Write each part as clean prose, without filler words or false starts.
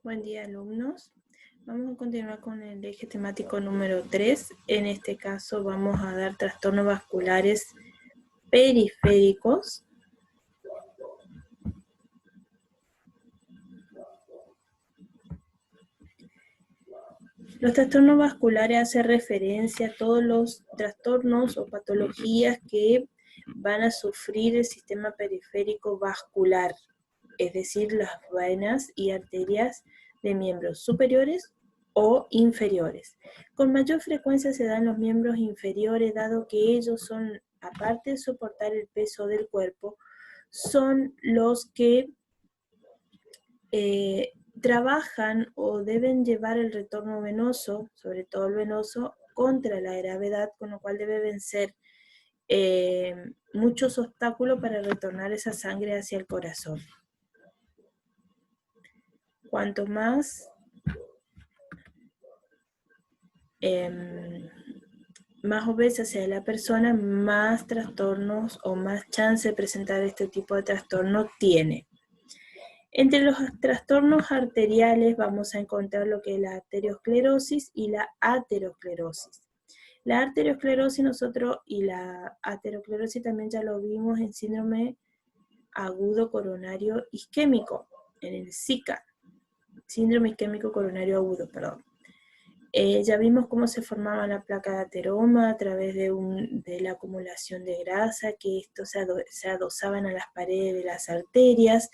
Buen día, alumnos. Vamos a continuar con el eje temático número 3. En este caso vamos a dar trastornos vasculares periféricos. Los trastornos vasculares hacen referencia a todos los trastornos o patologías que van a sufrir el sistema periférico vascular, es decir, las venas y arterias de miembros superiores o inferiores. Con mayor frecuencia se dan los miembros inferiores, dado que ellos son, aparte de soportar el peso del cuerpo, son los que trabajan o deben llevar el retorno venoso, sobre todo el venoso, contra la gravedad, con lo cual debe vencer muchos obstáculos para retornar esa sangre hacia el corazón. Cuanto más obesa sea la persona, más trastornos o más chance de presentar este tipo de trastorno tiene. Entre los trastornos arteriales vamos a encontrar lo que es la arteriosclerosis y la aterosclerosis. La arteriosclerosis y la aterosclerosis también ya lo vimos en síndrome agudo coronario isquémico, en el SICA, síndrome isquémico coronario agudo, perdón. Ya vimos cómo se formaba la placa de ateroma a través de la acumulación de grasa, que esto se adosaban a las paredes de las arterias,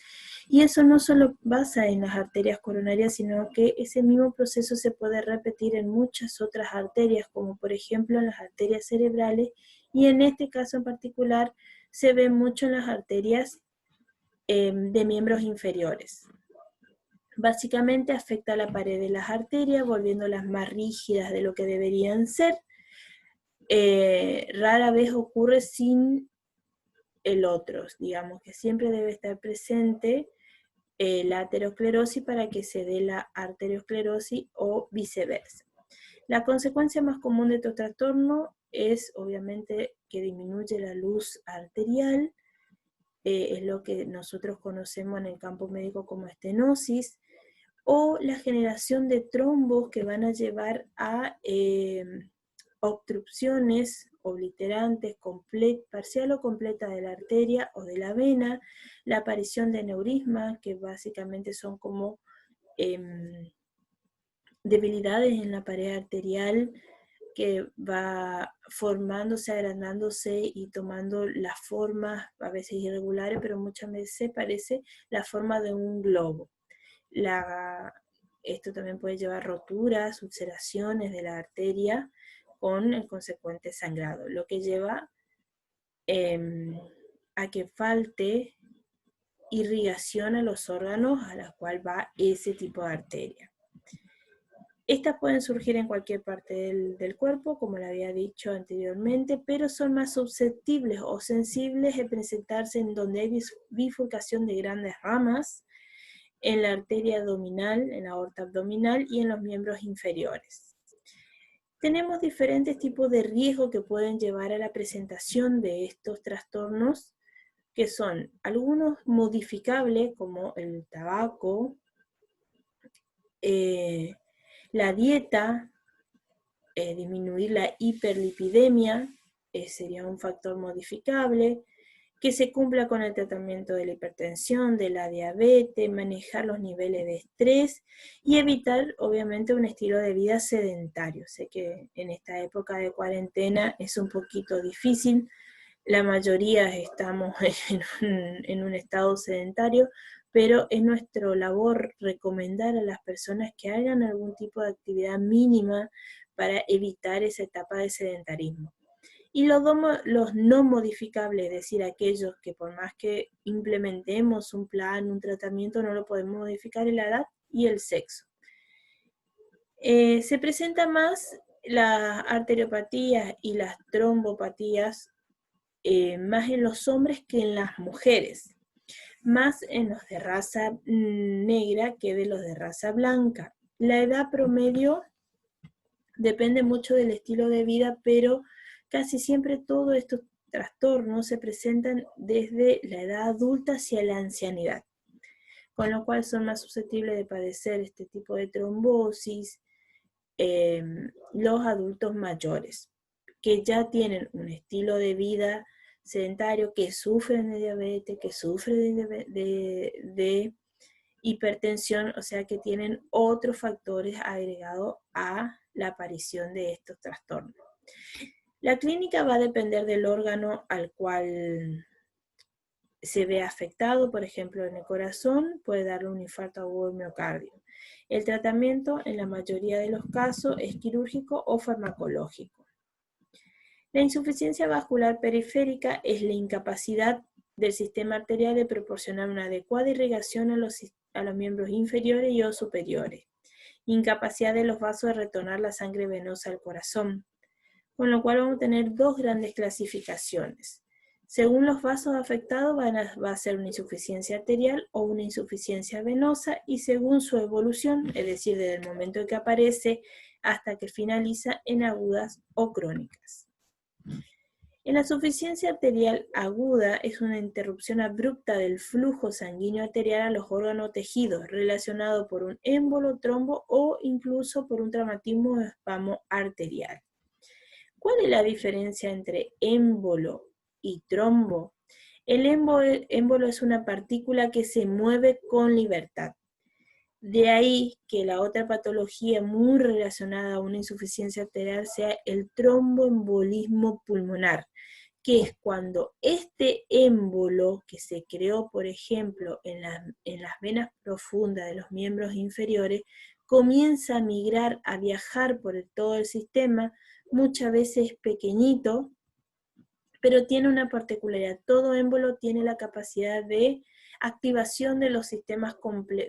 y eso no solo pasa en las arterias coronarias, sino que ese mismo proceso se puede repetir en muchas otras arterias, como por ejemplo en las arterias cerebrales, y en este caso en particular se ve mucho en las arterias de miembros inferiores. Básicamente afecta a la pared de las arterias, volviéndolas más rígidas de lo que deberían ser. Rara vez ocurre sin el otro, digamos que siempre debe estar presente la aterosclerosis para que se dé la arteriosclerosis o viceversa. La consecuencia más común de estos trastornos es obviamente que disminuye la luz arterial, es lo que nosotros conocemos en el campo médico como estenosis, o la generación de trombos que van a llevar a obstrucciones obliterantes parcial o completa de la arteria o de la vena, la aparición de neurismas, que básicamente son como debilidades en la pared arterial que va formándose, agrandándose y tomando las formas, a veces irregulares, pero muchas veces parece la forma de un globo. Esto también puede llevar roturas, ulceraciones de la arteria con el consecuente sangrado, lo que lleva a que falte irrigación a los órganos a los cuales va ese tipo de arteria. Estas pueden surgir en cualquier parte del cuerpo, como le había dicho anteriormente, pero son más susceptibles o sensibles de presentarse en donde hay bifurcación de grandes ramas, en la arteria abdominal, en la aorta abdominal y en los miembros inferiores. Tenemos diferentes tipos de riesgo que pueden llevar a la presentación de estos trastornos, que son algunos modificables, como el tabaco, la dieta, disminuir la hiperlipidemia, sería un factor modificable, que se cumpla con el tratamiento de la hipertensión, de la diabetes, manejar los niveles de estrés y evitar, obviamente, un estilo de vida sedentario. Sé que en esta época de cuarentena es un poquito difícil, la mayoría estamos en un estado sedentario, pero es nuestra labor recomendar a las personas que hagan algún tipo de actividad mínima para evitar esa etapa de sedentarismo. Y los no modificables, es decir, aquellos que por más que implementemos un plan, un tratamiento, no lo podemos modificar, es la edad y el sexo. Se presenta más las arteriopatías y las trombopatías más en los hombres que en las mujeres, más en los de raza negra que de los de raza blanca. La edad promedio depende mucho del estilo de vida, pero casi siempre todos estos trastornos se presentan desde la edad adulta hacia la ancianidad, con lo cual son más susceptibles de padecer este tipo de trombosis los adultos mayores, que ya tienen un estilo de vida sedentario, que sufren de diabetes, que sufren de hipertensión, o sea que tienen otros factores agregados a la aparición de estos trastornos. La clínica va a depender del órgano al cual se ve afectado, por ejemplo en el corazón, puede darle un infarto agudo del miocardio. El tratamiento en la mayoría de los casos es quirúrgico o farmacológico. La insuficiencia vascular periférica es la incapacidad del sistema arterial de proporcionar una adecuada irrigación a los miembros inferiores y o superiores. Incapacidad de los vasos de retornar la sangre venosa al corazón. Con lo cual vamos a tener dos grandes clasificaciones. Según los vasos afectados va a ser una insuficiencia arterial o una insuficiencia venosa, y según su evolución, es decir, desde el momento en que aparece hasta que finaliza, en agudas o crónicas. En la insuficiencia arterial aguda es una interrupción abrupta del flujo sanguíneo arterial a los órganos o tejidos, relacionado por un émbolo, trombo o incluso por un traumatismo o espasmo arterial. ¿Cuál es la diferencia entre émbolo y trombo? El émbolo es una partícula que se mueve con libertad. De ahí que la otra patología muy relacionada a una insuficiencia arterial sea el tromboembolismo pulmonar, que es cuando este émbolo que se creó, por ejemplo, en las venas profundas de los miembros inferiores, comienza a migrar, a viajar por todo el sistema, muchas veces pequeñito, pero tiene una particularidad. Todo émbolo tiene la capacidad de activación de los sistemas,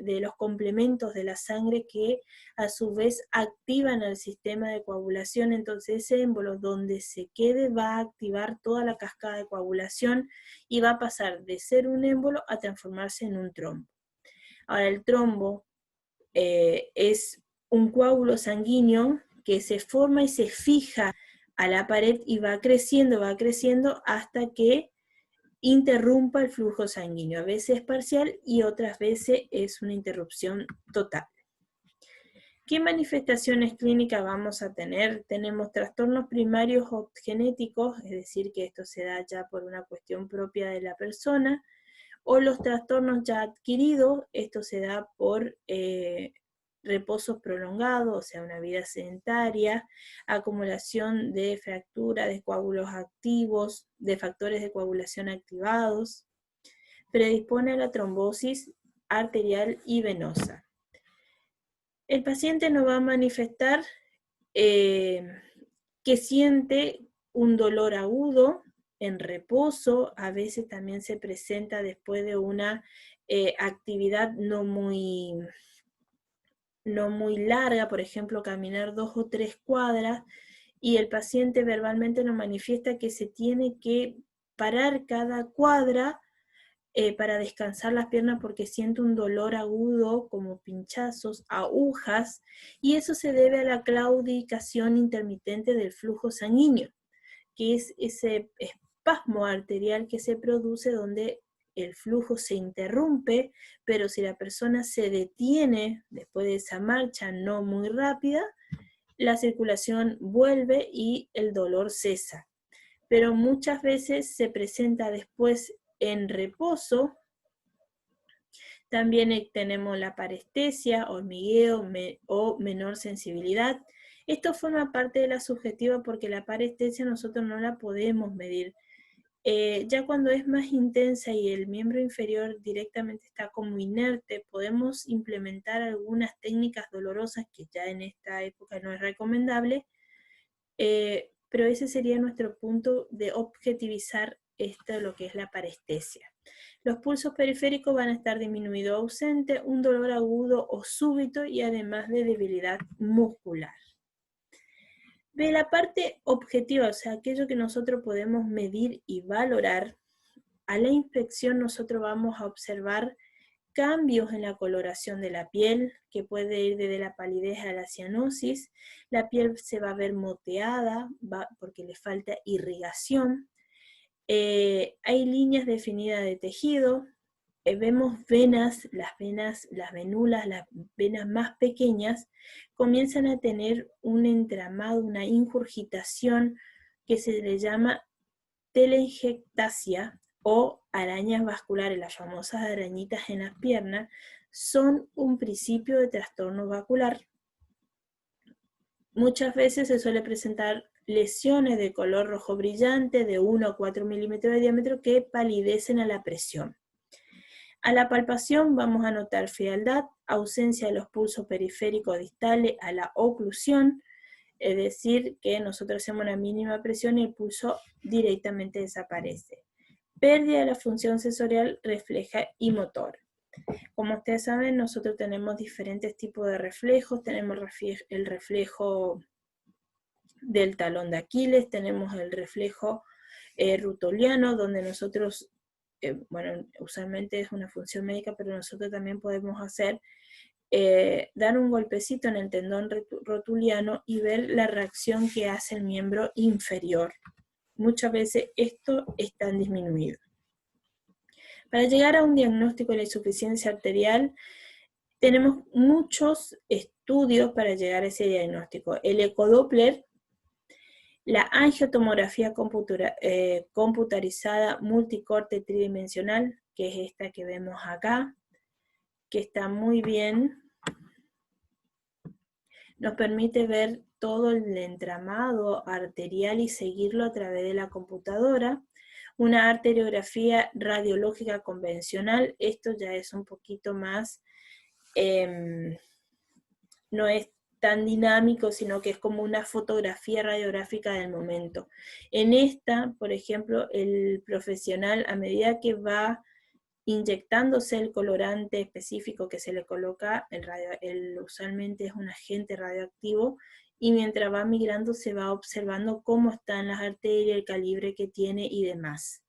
de los complementos de la sangre, que a su vez activan al sistema de coagulación. Entonces ese émbolo donde se quede va a activar toda la cascada de coagulación y va a pasar de ser un émbolo a transformarse en un trombo. Ahora el trombo es un coágulo sanguíneo que se forma y se fija a la pared y va creciendo hasta que interrumpa el flujo sanguíneo. A veces es parcial y otras veces es una interrupción total. ¿Qué manifestaciones clínicas vamos a tener? Tenemos trastornos primarios o genéticos, es decir, que esto se da ya por una cuestión propia de la persona, o los trastornos ya adquiridos, esto se da por reposo prolongado, o sea, una vida sedentaria, acumulación de fractura, de coágulos activos, de factores de coagulación activados, predispone a la trombosis arterial y venosa. El paciente no va a manifestar que siente un dolor agudo en reposo, a veces también se presenta después de una actividad no muy larga, por ejemplo, caminar 2 o 3 cuadras, y el paciente verbalmente nos manifiesta que se tiene que parar cada cuadra para descansar las piernas porque siente un dolor agudo como pinchazos, agujas, y eso se debe a la claudicación intermitente del flujo sanguíneo, que es ese espasmo arterial que se produce donde el flujo se interrumpe, pero si la persona se detiene después de esa marcha no muy rápida, la circulación vuelve y el dolor cesa. Pero muchas veces se presenta después en reposo. También tenemos la parestesia, hormigueo o menor sensibilidad. Esto forma parte de la subjetiva porque la parestesia nosotros no la podemos medir. Ya cuando es más intensa y el miembro inferior directamente está como inerte, podemos implementar algunas técnicas dolorosas que ya en esta época no es recomendable, pero ese sería nuestro punto de objetivizar lo que es la parestesia. Los pulsos periféricos van a estar disminuidos o ausentes, un dolor agudo o súbito y además de debilidad muscular. De la parte objetiva, o sea, aquello que nosotros podemos medir y valorar, a la inspección nosotros vamos a observar cambios en la coloración de la piel, que puede ir desde la palidez a la cianosis. La piel se va a ver moteada porque le falta irrigación. Hay líneas definidas de tejido, vemos venas, las venulas, las venas más pequeñas, comienzan a tener un entramado, una ingurgitación que se le llama telangiectasia o arañas vasculares, las famosas arañitas en las piernas, son un principio de trastorno vascular. Muchas veces se suele presentar lesiones de color rojo brillante de 1 a 4 milímetros de diámetro que palidecen a la presión. A la palpación vamos a notar frialdad, ausencia de los pulsos periféricos distales a la oclusión, es decir, que nosotros hacemos una mínima presión y el pulso directamente desaparece. Pérdida de la función sensorial, refleja y motor. Como ustedes saben, nosotros tenemos diferentes tipos de reflejos. Tenemos el reflejo del talón de Aquiles, tenemos el reflejo rutuliano, donde nosotros, bueno, usualmente es una función médica, pero nosotros también podemos hacer dar un golpecito en el tendón rotuliano y ver la reacción que hace el miembro inferior. Muchas veces esto está disminuido. Para llegar a un diagnóstico de la insuficiencia arterial, tenemos muchos estudios para llegar a ese diagnóstico. El ecodoppler, la angiotomografía computarizada multicorte tridimensional, que es esta que vemos acá, que está muy bien. Nos permite ver todo el entramado arterial y seguirlo a través de la computadora. Una arteriografía radiológica convencional, esto ya es un poquito más, no es tan dinámico, sino que es como una fotografía radiográfica del momento. En esta, por ejemplo, el profesional, a medida que va inyectándose el colorante específico que se le coloca, usualmente es un agente radioactivo, y mientras va migrando se va observando cómo están las arterias, el calibre que tiene y demás.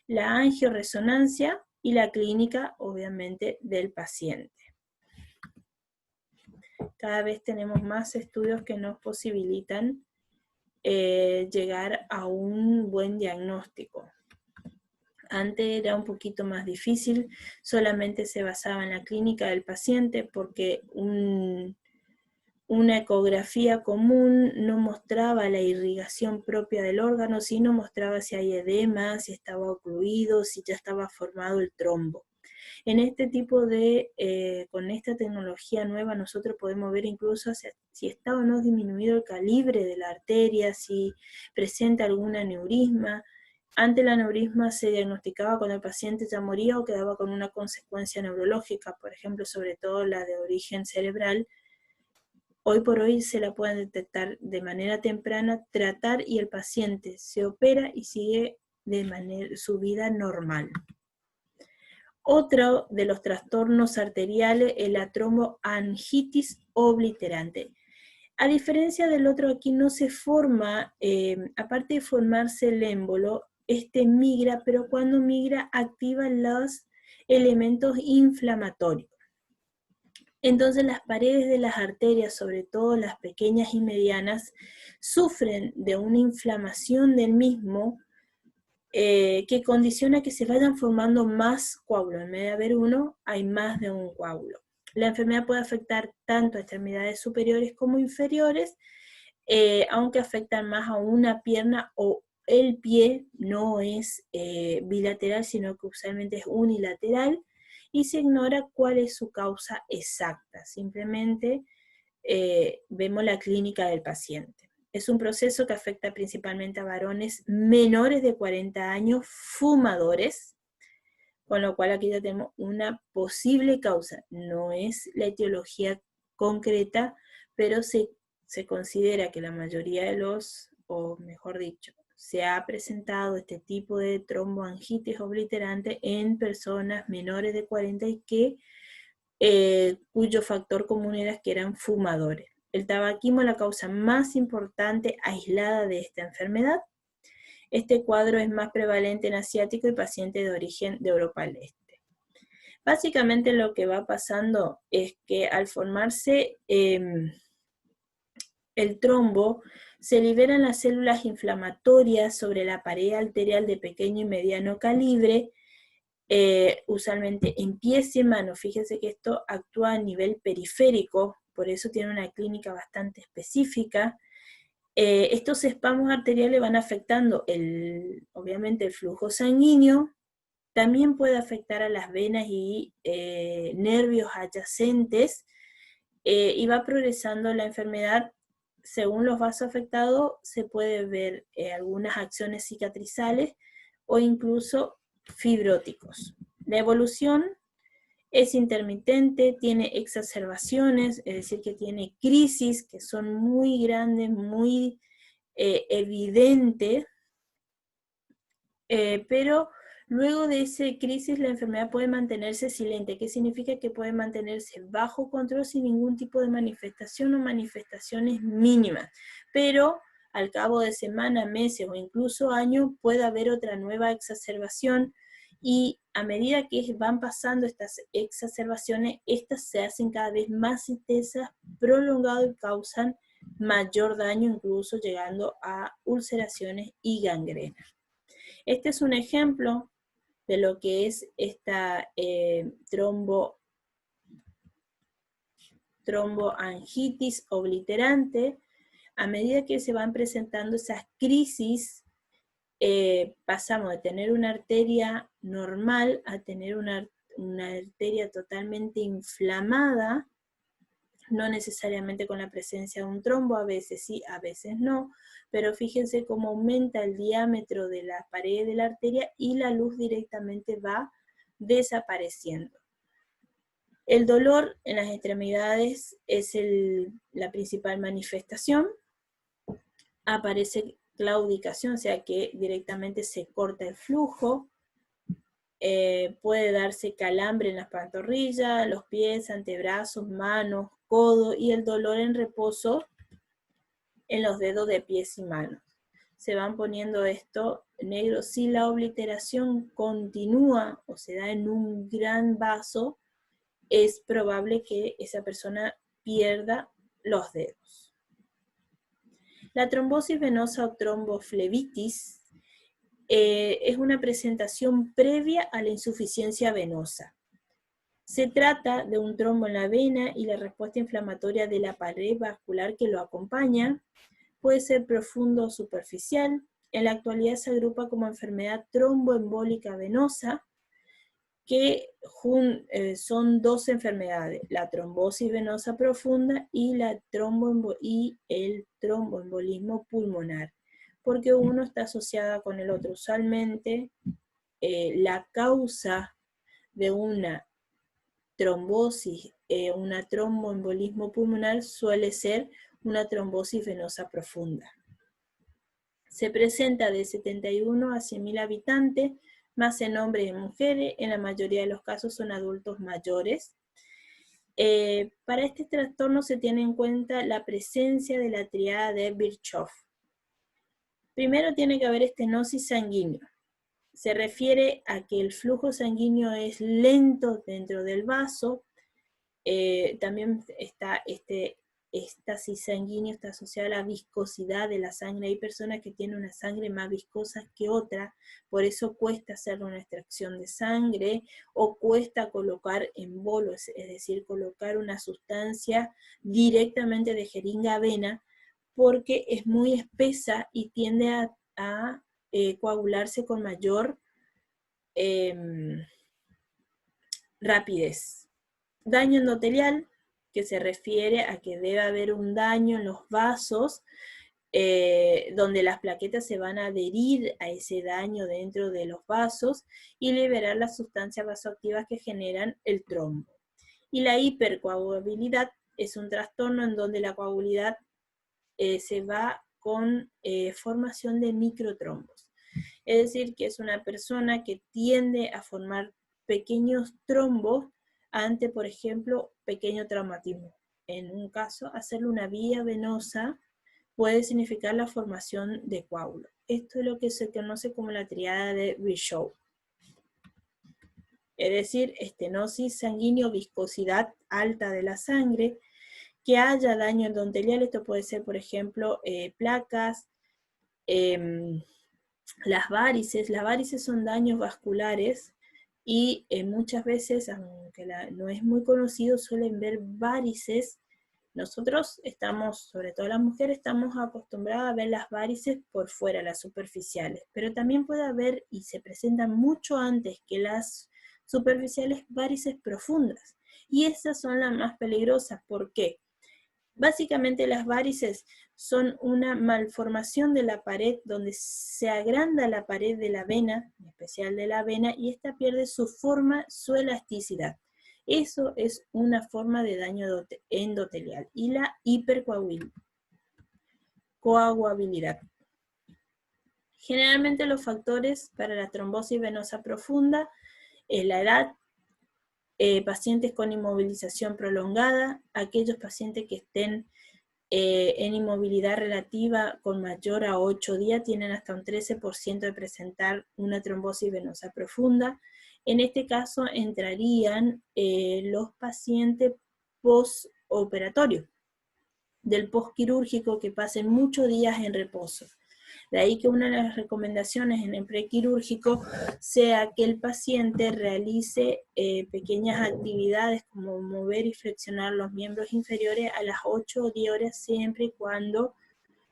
La angioresonancia y la clínica, obviamente, del paciente. Cada vez tenemos más estudios que nos posibilitan llegar a un buen diagnóstico. Antes era un poquito más difícil, solamente se basaba en la clínica del paciente porque una ecografía común no mostraba la irrigación propia del órgano, sino mostraba si hay edema, si estaba ocluido, si ya estaba formado el trombo. En este tipo de, con esta tecnología nueva, nosotros podemos ver incluso si está o no disminuido el calibre de la arteria, si presenta algún aneurisma. Antes el aneurisma se diagnosticaba cuando el paciente ya moría o quedaba con una consecuencia neurológica, por ejemplo, sobre todo la de origen cerebral. Hoy por hoy se la pueden detectar de manera temprana, tratar y el paciente se opera y sigue su vida normal. Otro de los trastornos arteriales es la tromboangitis obliterante. A diferencia del otro, aquí no se forma, aparte de formarse el émbolo, este migra, pero cuando migra activa los elementos inflamatorios. Entonces las paredes de las arterias, sobre todo las pequeñas y medianas, sufren de una inflamación del mismo que condiciona que se vayan formando más coágulos. En vez de haber uno, hay más de un coágulo. La enfermedad puede afectar tanto a extremidades superiores como inferiores, aunque afectan más a una pierna o el pie, no es bilateral, sino que usualmente es unilateral, y se ignora cuál es su causa exacta. Simplemente vemos la clínica del paciente. Es un proceso que afecta principalmente a varones menores de 40 años, fumadores, con lo cual aquí ya tenemos una posible causa. No es la etiología concreta, pero se considera que la mayoría de los, o mejor dicho, se ha presentado este tipo de tromboangitis obliterante en personas menores de 40 y cuyo factor común era que eran fumadores. El tabaquismo es la causa más importante aislada de esta enfermedad. Este cuadro es más prevalente en asiático y pacientes de origen de Europa del Este. Básicamente lo que va pasando es que al formarse el trombo, se liberan las células inflamatorias sobre la pared arterial de pequeño y mediano calibre, usualmente en pies y en manos. Fíjense que esto actúa a nivel periférico, por eso tiene una clínica bastante específica. Estos espasmos arteriales van afectando obviamente el flujo sanguíneo, también puede afectar a las venas y nervios adyacentes, y va progresando la enfermedad. Según los vasos afectados, se puede ver algunas acciones cicatrizales o incluso fibróticos. La evolución es intermitente, tiene exacerbaciones, es decir, que tiene crisis que son muy grandes, muy evidentes, pero luego de esa crisis la enfermedad puede mantenerse silente. ¿Qué significa? Que puede mantenerse bajo control sin ningún tipo de manifestación o manifestaciones mínimas, pero al cabo de semanas, meses o incluso años puede haber otra nueva exacerbación, y a medida que van pasando estas exacerbaciones, estas se hacen cada vez más intensas, prolongadas y causan mayor daño, incluso llegando a ulceraciones y gangrena. Este es un ejemplo de lo que es esta tromboangitis obliterante. A medida que se van presentando esas crisis, pasamos de tener una arteria normal a tener una arteria totalmente inflamada, no necesariamente con la presencia de un trombo, a veces sí, a veces no, pero fíjense cómo aumenta el diámetro de la pared de la arteria y la luz directamente va desapareciendo. El dolor en las extremidades es la principal manifestación. Aparece claudicación, o sea que directamente se corta el flujo. Puede darse calambre en las pantorrillas, los pies, antebrazos, manos, codo, y el dolor en reposo en los dedos de pies y manos. Se van poniendo esto negro. Si la obliteración continúa o se da en un gran vaso, es probable que esa persona pierda los dedos. La trombosis venosa o tromboflebitis es una presentación previa a la insuficiencia venosa. Se trata de un trombo en la vena y la respuesta inflamatoria de la pared vascular que lo acompaña. Puede ser profundo o superficial. En la actualidad se agrupa como enfermedad tromboembólica venosa, que son dos enfermedades: la trombosis venosa profunda y el tromboembolismo pulmonar, porque uno está asociado con el otro. Usualmente la causa de una trombosis, una tromboembolismo pulmonar, suele ser una trombosis venosa profunda. Se presenta de 71 a 100.000 habitantes, más en hombres y mujeres. En la mayoría de los casos son adultos mayores. Para este trastorno se tiene en cuenta la presencia de la triada de Virchow. Primero tiene que haber estenosis sanguínea. Se refiere a que el flujo sanguíneo es lento dentro del vaso. También está éstasis sanguíneo, está asociada a la viscosidad de la sangre. Hay personas que tienen una sangre más viscosa que otra, por eso cuesta hacer una extracción de sangre, o cuesta colocar en bolos, es decir, colocar una sustancia directamente de jeringa a vena, porque es muy espesa y tiende a coagularse con mayor rapidez. Daño endotelial, que se refiere a que debe haber un daño en los vasos, donde las plaquetas se van a adherir a ese daño dentro de los vasos y liberar las sustancias vasoactivas que generan el trombo. Y la hipercoagulabilidad es un trastorno en donde la coagulabilidad se va con formación de microtrombos. Es decir, que es una persona que tiende a formar pequeños trombos ante, por ejemplo, pequeño traumatismo. En un caso, hacerle una vía venosa puede significar la formación de coágulos. Esto es lo que se conoce como la triada de Virchow. Es decir, estenosis sanguínea, viscosidad alta de la sangre, que haya daño endotelial. Esto puede ser, por ejemplo, placas, las varices son daños vasculares y muchas veces, aunque no es muy conocido, suelen ver varices. Nosotros estamos, sobre todo las mujeres, estamos acostumbradas a ver las varices por fuera, las superficiales, pero también puede haber, y se presentan mucho antes que las superficiales, varices profundas. Y esas son las más peligrosas. ¿Por qué? Básicamente las varices son una malformación de la pared donde se agranda la pared de la vena, en especial de la vena, y esta pierde su forma, su elasticidad. Eso es una forma de daño endotelial. Y la hipercoagulabilidad. Generalmente los factores para la trombosis venosa profunda es la edad, pacientes con inmovilización prolongada, aquellos pacientes que estén en inmovilidad relativa con mayor a 8 días tienen hasta un 13% de presentar una trombosis venosa profunda. En este caso entrarían los pacientes postoperatorios, del postquirúrgico, que pasen muchos días en reposo. De ahí que una de las recomendaciones en el prequirúrgico sea que el paciente realice pequeñas actividades como mover y flexionar los miembros inferiores a las 8 o 10 horas, siempre y cuando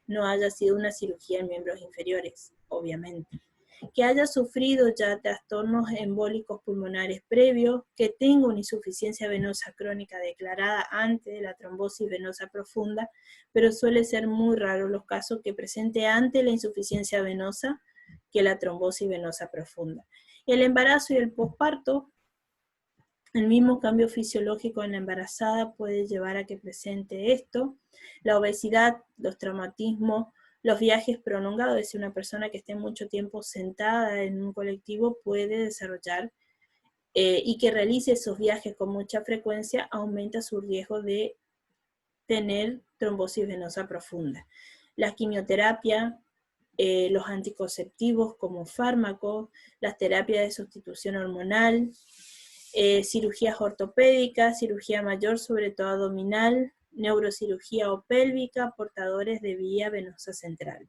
no haya sido una cirugía en miembros inferiores, obviamente. Que haya sufrido ya trastornos embólicos pulmonares previos, que tenga una insuficiencia venosa crónica declarada antes de la trombosis venosa profunda, pero suele ser muy raro los casos que presente antes la insuficiencia venosa que la trombosis venosa profunda. El embarazo y el posparto, el mismo cambio fisiológico en la embarazada puede llevar a que presente esto. La obesidad, los traumatismos, los viajes prolongados, es decir, una persona que esté mucho tiempo sentada en un colectivo puede desarrollar y que realice esos viajes con mucha frecuencia aumenta su riesgo de tener trombosis venosa profunda. La quimioterapia, los anticonceptivos como fármacos, las terapias de sustitución hormonal, cirugías ortopédicas, cirugía mayor, sobre todo abdominal, neurocirugía o pélvica, portadores de vía venosa central.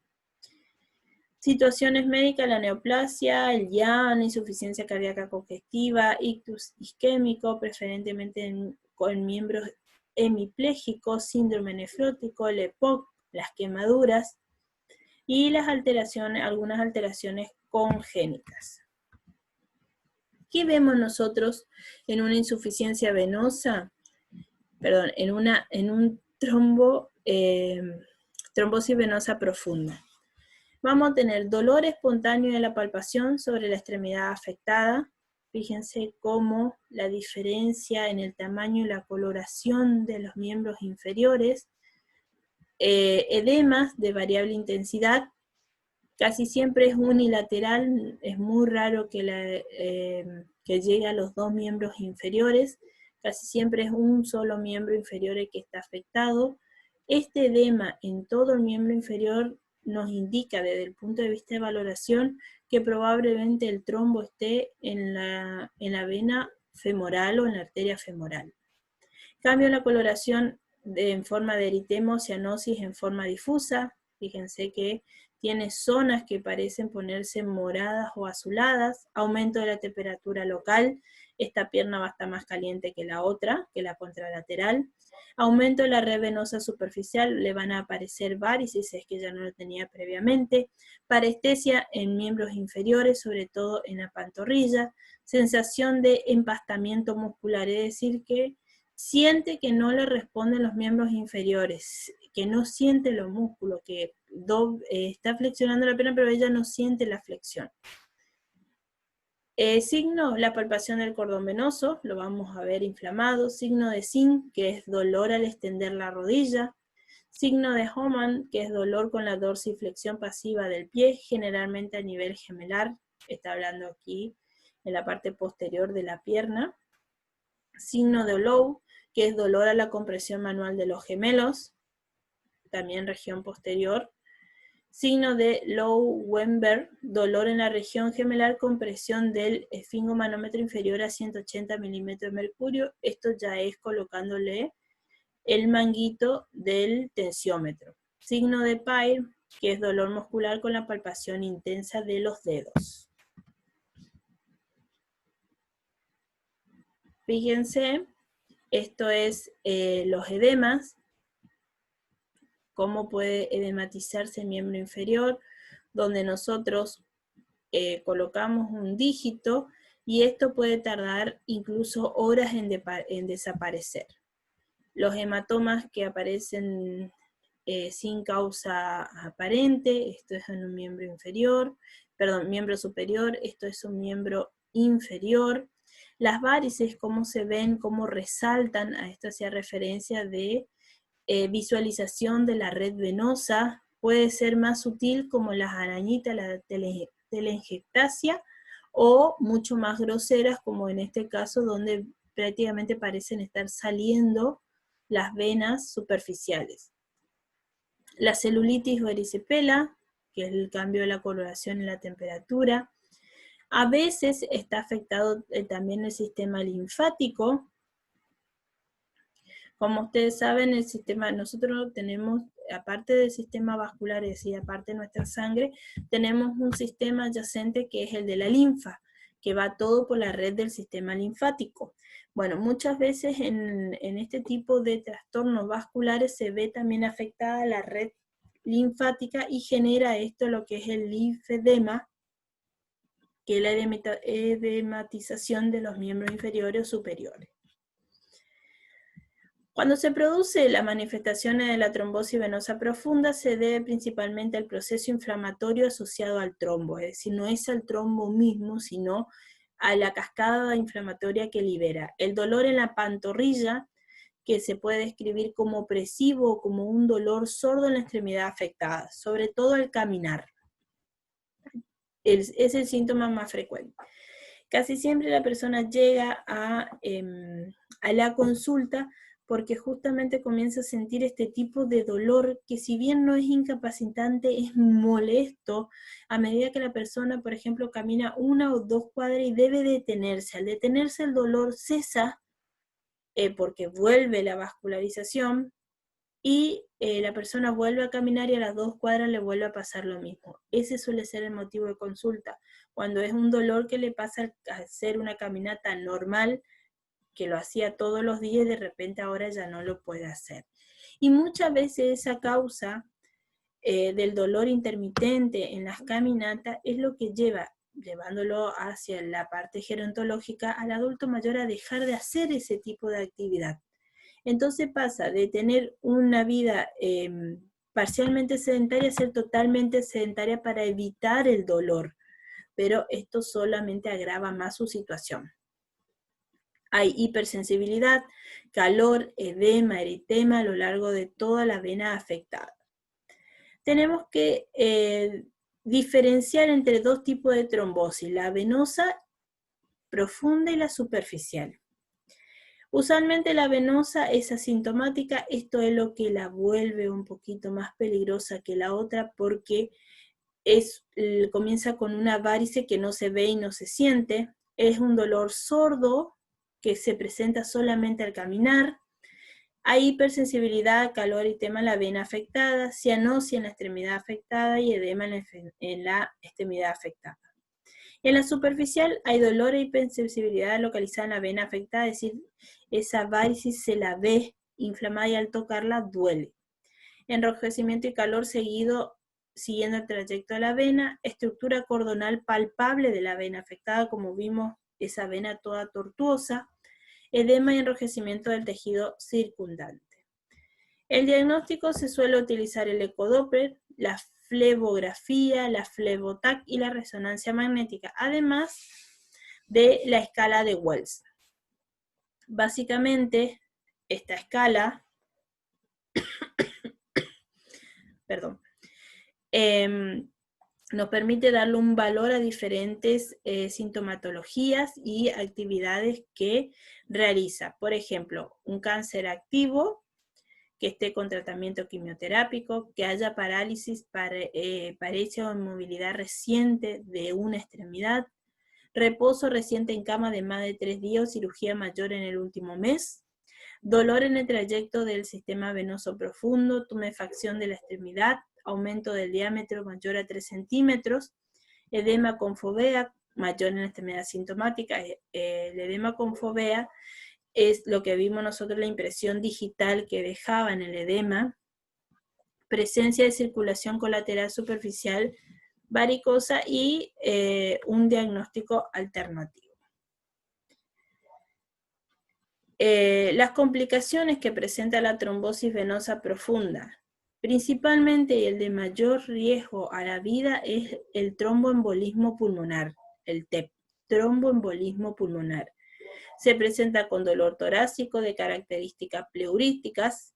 Situaciones médicas, la neoplasia, el YAN, insuficiencia cardíaca congestiva, ictus isquémico, preferentemente con miembros hemipléjicos, síndrome nefrótico, el EPOC, las quemaduras y las alteraciones, algunas alteraciones congénitas. ¿Qué vemos nosotros en una insuficiencia venosa? Perdón, en un trombosis venosa profunda. Vamos a tener dolor espontáneo de la palpación sobre la extremidad afectada. Fíjense cómo la diferencia en el tamaño y la coloración de los miembros inferiores. Edemas de variable intensidad. Casi siempre es unilateral, es muy raro que llegue a los dos miembros inferiores, casi siempre es un solo miembro inferior el que está afectado. Este edema en todo el miembro inferior nos indica desde el punto de vista de valoración que probablemente el trombo esté en la vena femoral o en la arteria femoral. Cambio en la coloración en forma de eritema o cianosis en forma difusa. Fíjense que tiene zonas que parecen ponerse moradas o azuladas, aumento de la temperatura local, esta pierna va a estar más caliente que la otra, que la contralateral, aumento de la red venosa superficial, le van a aparecer varices, si es que ya no lo tenía previamente, parestesia en miembros inferiores, sobre todo en la pantorrilla, sensación de empastamiento muscular, es decir que siente que no le responden los miembros inferiores, que no siente los músculos, que está flexionando la pierna, pero ella no siente la flexión. Signo, la palpación del cordón venoso, lo vamos a ver inflamado. Signo de Singh, que es dolor al extender la rodilla. Signo de Homan, que es dolor con la dorsiflexión pasiva del pie, generalmente a nivel gemelar, está hablando aquí en la parte posterior de la pierna. Signo de Low, que es dolor a la compresión manual de los gemelos, también región posterior. Signo de Low-Wember, dolor en la región gemelar, compresión del esfingomanómetro inferior a 180 milímetros de mercurio. Esto ya es colocándole el manguito del tensiómetro. Signo de Peir, que es dolor muscular con la palpación intensa de los dedos. Fíjense, esto es los edemas, cómo puede edematizarse el miembro inferior, donde nosotros colocamos un dígito y esto puede tardar incluso horas en desaparecer. Los hematomas que aparecen sin causa aparente, esto es en un miembro inferior, perdón, miembro superior, esto es un miembro inferior. Las varices, cómo se ven, cómo resaltan, a esto hacía referencia de visualización de la red venosa, puede ser más sutil como las arañitas, la telangiectasia, o mucho más groseras como en este caso donde prácticamente parecen estar saliendo las venas superficiales. La celulitis o erisipela, que es el cambio de la coloración en la temperatura. A veces está afectado también el sistema linfático. Como ustedes saben, el sistema, nosotros tenemos, aparte del sistema vascular, es decir, aparte de nuestra sangre, tenemos un sistema adyacente que es el de la linfa, que va todo por la red del sistema linfático. Bueno, muchas veces en este tipo de trastornos vasculares se ve también afectada la red linfática y genera esto lo que es el linfedema, que es la edematización de los miembros inferiores o superiores. Cuando se produce la manifestación de la trombosis venosa profunda, se debe principalmente al proceso inflamatorio asociado al trombo, es decir, no es al trombo mismo, sino a la cascada inflamatoria que libera. El dolor en la pantorrilla, que se puede describir como opresivo o como un dolor sordo en la extremidad afectada, sobre todo al caminar. Es el síntoma más frecuente. Casi siempre la persona llega a la consulta porque justamente comienza a sentir este tipo de dolor que si bien no es incapacitante, es molesto a medida que la persona, por ejemplo, camina 1 o 2 cuadras y debe detenerse. Al detenerse el dolor cesa porque vuelve la vascularización y la persona vuelve a caminar y a las 2 cuadras le vuelve a pasar lo mismo. Ese suele ser el motivo de consulta, cuando es un dolor que le pasa a hacer una caminata normal, que lo hacía todos los días y de repente ahora ya no lo puede hacer. Y muchas veces esa causa del dolor intermitente en las caminatas es lo que llevándolo hacia la parte gerontológica, al adulto mayor a dejar de hacer ese tipo de actividad. Entonces pasa de tener una vida parcialmente sedentaria a ser totalmente sedentaria para evitar el dolor, pero esto solamente agrava más su situación. Hay hipersensibilidad, calor, edema, eritema a lo largo de toda la vena afectada. Tenemos que diferenciar entre 2 tipos de trombosis, la venosa profunda y la superficial. Usualmente la venosa es asintomática, esto es lo que la vuelve un poquito más peligrosa que la otra porque comienza con una varice que no se ve y no se siente, es un dolor sordo que se presenta solamente al caminar, hay hipersensibilidad, calor, eritema en la vena afectada, cianosis en la extremidad afectada y edema en la extremidad afectada. En la superficial hay dolor e hipersensibilidad localizada en la vena afectada, es decir, esa varicis se la ve inflamada y al tocarla duele. Enrojecimiento y calor siguiendo el trayecto de la vena, estructura cordonal palpable de la vena afectada, como vimos, esa vena toda tortuosa, edema y enrojecimiento del tejido circundante. El diagnóstico se suele utilizar el ecodoppler, la flebografía, la flebotac y la resonancia magnética, además de la escala de Wells. Básicamente, esta escala nos permite darle un valor a diferentes sintomatologías y actividades que realiza. Por ejemplo, un cáncer activo que esté con tratamiento quimioterápico, que haya parálisis, paresia o inmovilidad reciente de una extremidad, reposo reciente en cama de más de 3 días o cirugía mayor en el último mes, dolor en el trayecto del sistema venoso profundo, tumefacción de la extremidad, aumento del diámetro mayor a 3 centímetros, edema con fovea mayor en la extremidad sintomática. El edema con fovea es lo que vimos nosotros, la impresión digital que dejaba en el edema, presencia de circulación colateral superficial varicosa y un diagnóstico alternativo. Las complicaciones que presenta la trombosis venosa profunda, principalmente y el de mayor riesgo a la vida, es el tromboembolismo pulmonar, el TEP, tromboembolismo pulmonar. Se presenta con dolor torácico de características pleuríticas.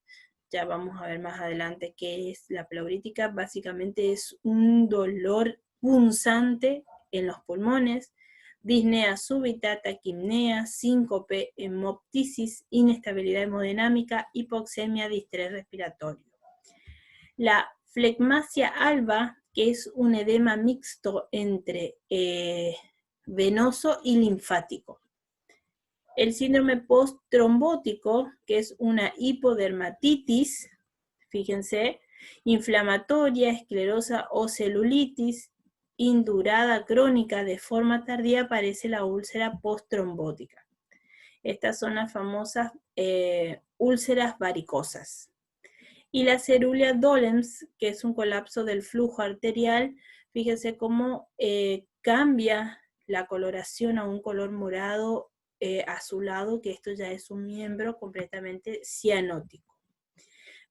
Ya vamos a ver más adelante qué es la pleurítica. Básicamente es un dolor punzante en los pulmones, disnea súbita, taquipnea, síncope, hemoptisis, inestabilidad hemodinámica, hipoxemia, distrés respiratorio. La flegmasia alba, que es un edema mixto entre venoso y linfático. El síndrome post-trombótico, que es una hipodermatitis, fíjense, inflamatoria, esclerosa o celulitis, indurada crónica de forma tardía, aparece la úlcera post-trombótica. Estas son las famosas úlceras varicosas. Y la cerúlea Dolems, que es un colapso del flujo arterial, fíjense cómo cambia la coloración a un color morado azulado, que esto ya es un miembro completamente cianótico.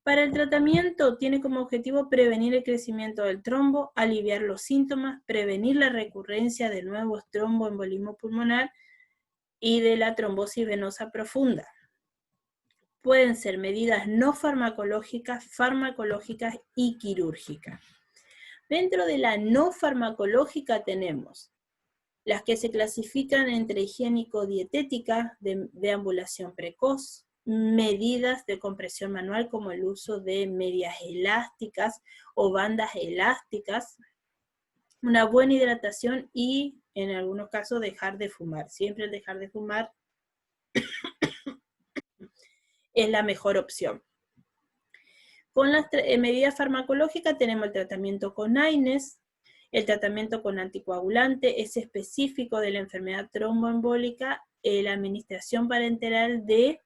Para el tratamiento tiene como objetivo prevenir el crecimiento del trombo, aliviar los síntomas, prevenir la recurrencia de nuevos tromboembolismo pulmonar y de la trombosis venosa profunda. Pueden ser medidas no farmacológicas, farmacológicas y quirúrgicas. Dentro de la no farmacológica tenemos las que se clasifican entre higiénico-dietética, de deambulación precoz, medidas de compresión manual como el uso de medias elásticas o bandas elásticas, una buena hidratación y en algunos casos dejar de fumar. Siempre el dejar de fumar es la mejor opción. Con las medidas farmacológicas tenemos el tratamiento con AINES. El tratamiento con anticoagulante es específico de la enfermedad tromboembólica, la administración parenteral de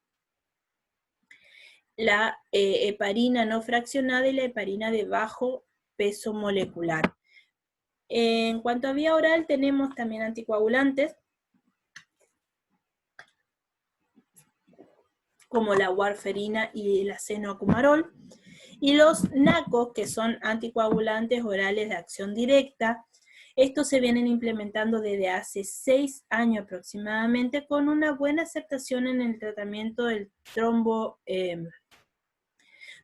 la heparina no fraccionada y la heparina de bajo peso molecular. En cuanto a vía oral, tenemos también anticoagulantes, como la warfarina y el acenoacumarol, y los NACOS, que son anticoagulantes orales de acción directa. Estos se vienen implementando desde hace 6 años aproximadamente, con una buena aceptación en el tratamiento del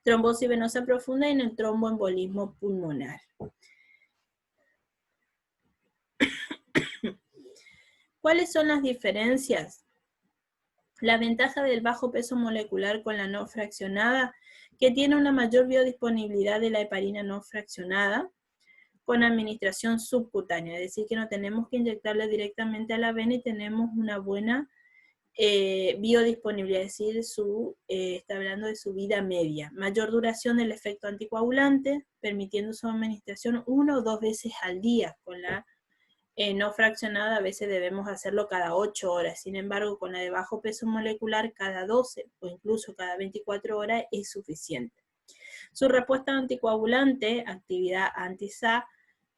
trombosis venosa profunda y en el tromboembolismo pulmonar. ¿Cuáles son las diferencias? La ventaja del bajo peso molecular con la no fraccionada, que tiene una mayor biodisponibilidad de la heparina no fraccionada, con administración subcutánea, es decir, que no tenemos que inyectarle directamente a la vena y tenemos una buena biodisponibilidad, es decir, está hablando de su vida media. Mayor duración del efecto anticoagulante, permitiendo su administración 1 o 2 veces al día. Con la no fraccionada a veces debemos hacerlo cada 8 horas, sin embargo, con la de bajo peso molecular cada 12 o incluso cada 24 horas es suficiente. Su respuesta anticoagulante, actividad anti-SA,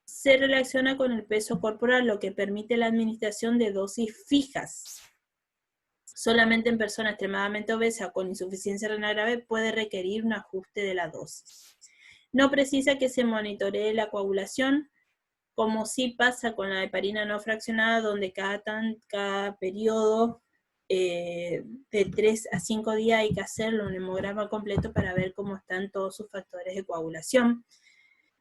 se relaciona con el peso corporal, lo que permite la administración de dosis fijas. Solamente en personas extremadamente obesas o con insuficiencia renal grave puede requerir un ajuste de la dosis. No precisa que se monitoree la coagulación, como sí pasa con la heparina no fraccionada, donde cada periodo de 3 a 5 días hay que hacerle un hemograma completo para ver cómo están todos sus factores de coagulación.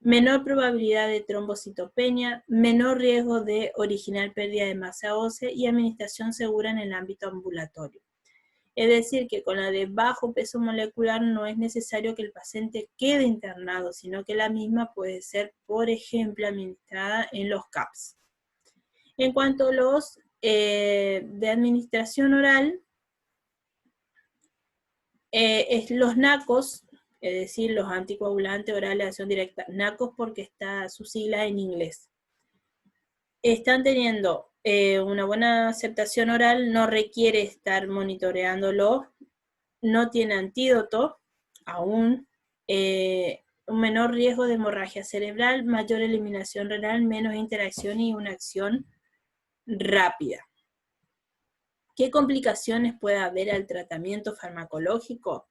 Menor probabilidad de trombocitopenia, menor riesgo de originar pérdida de masa ósea y administración segura en el ámbito ambulatorio. Es decir, que con la de bajo peso molecular no es necesario que el paciente quede internado, sino que la misma puede ser, por ejemplo, administrada en los CAPS. En cuanto a los de administración oral, Los NACOS, es decir, los anticoagulantes orales de acción directa, NACOS porque está su sigla en inglés, están teniendo una buena aceptación oral, no requiere estar monitoreándolo, no tiene antídoto aún, un menor riesgo de hemorragia cerebral, mayor eliminación renal, menos interacción y una acción rápida. ¿Qué complicaciones puede haber al tratamiento farmacológico?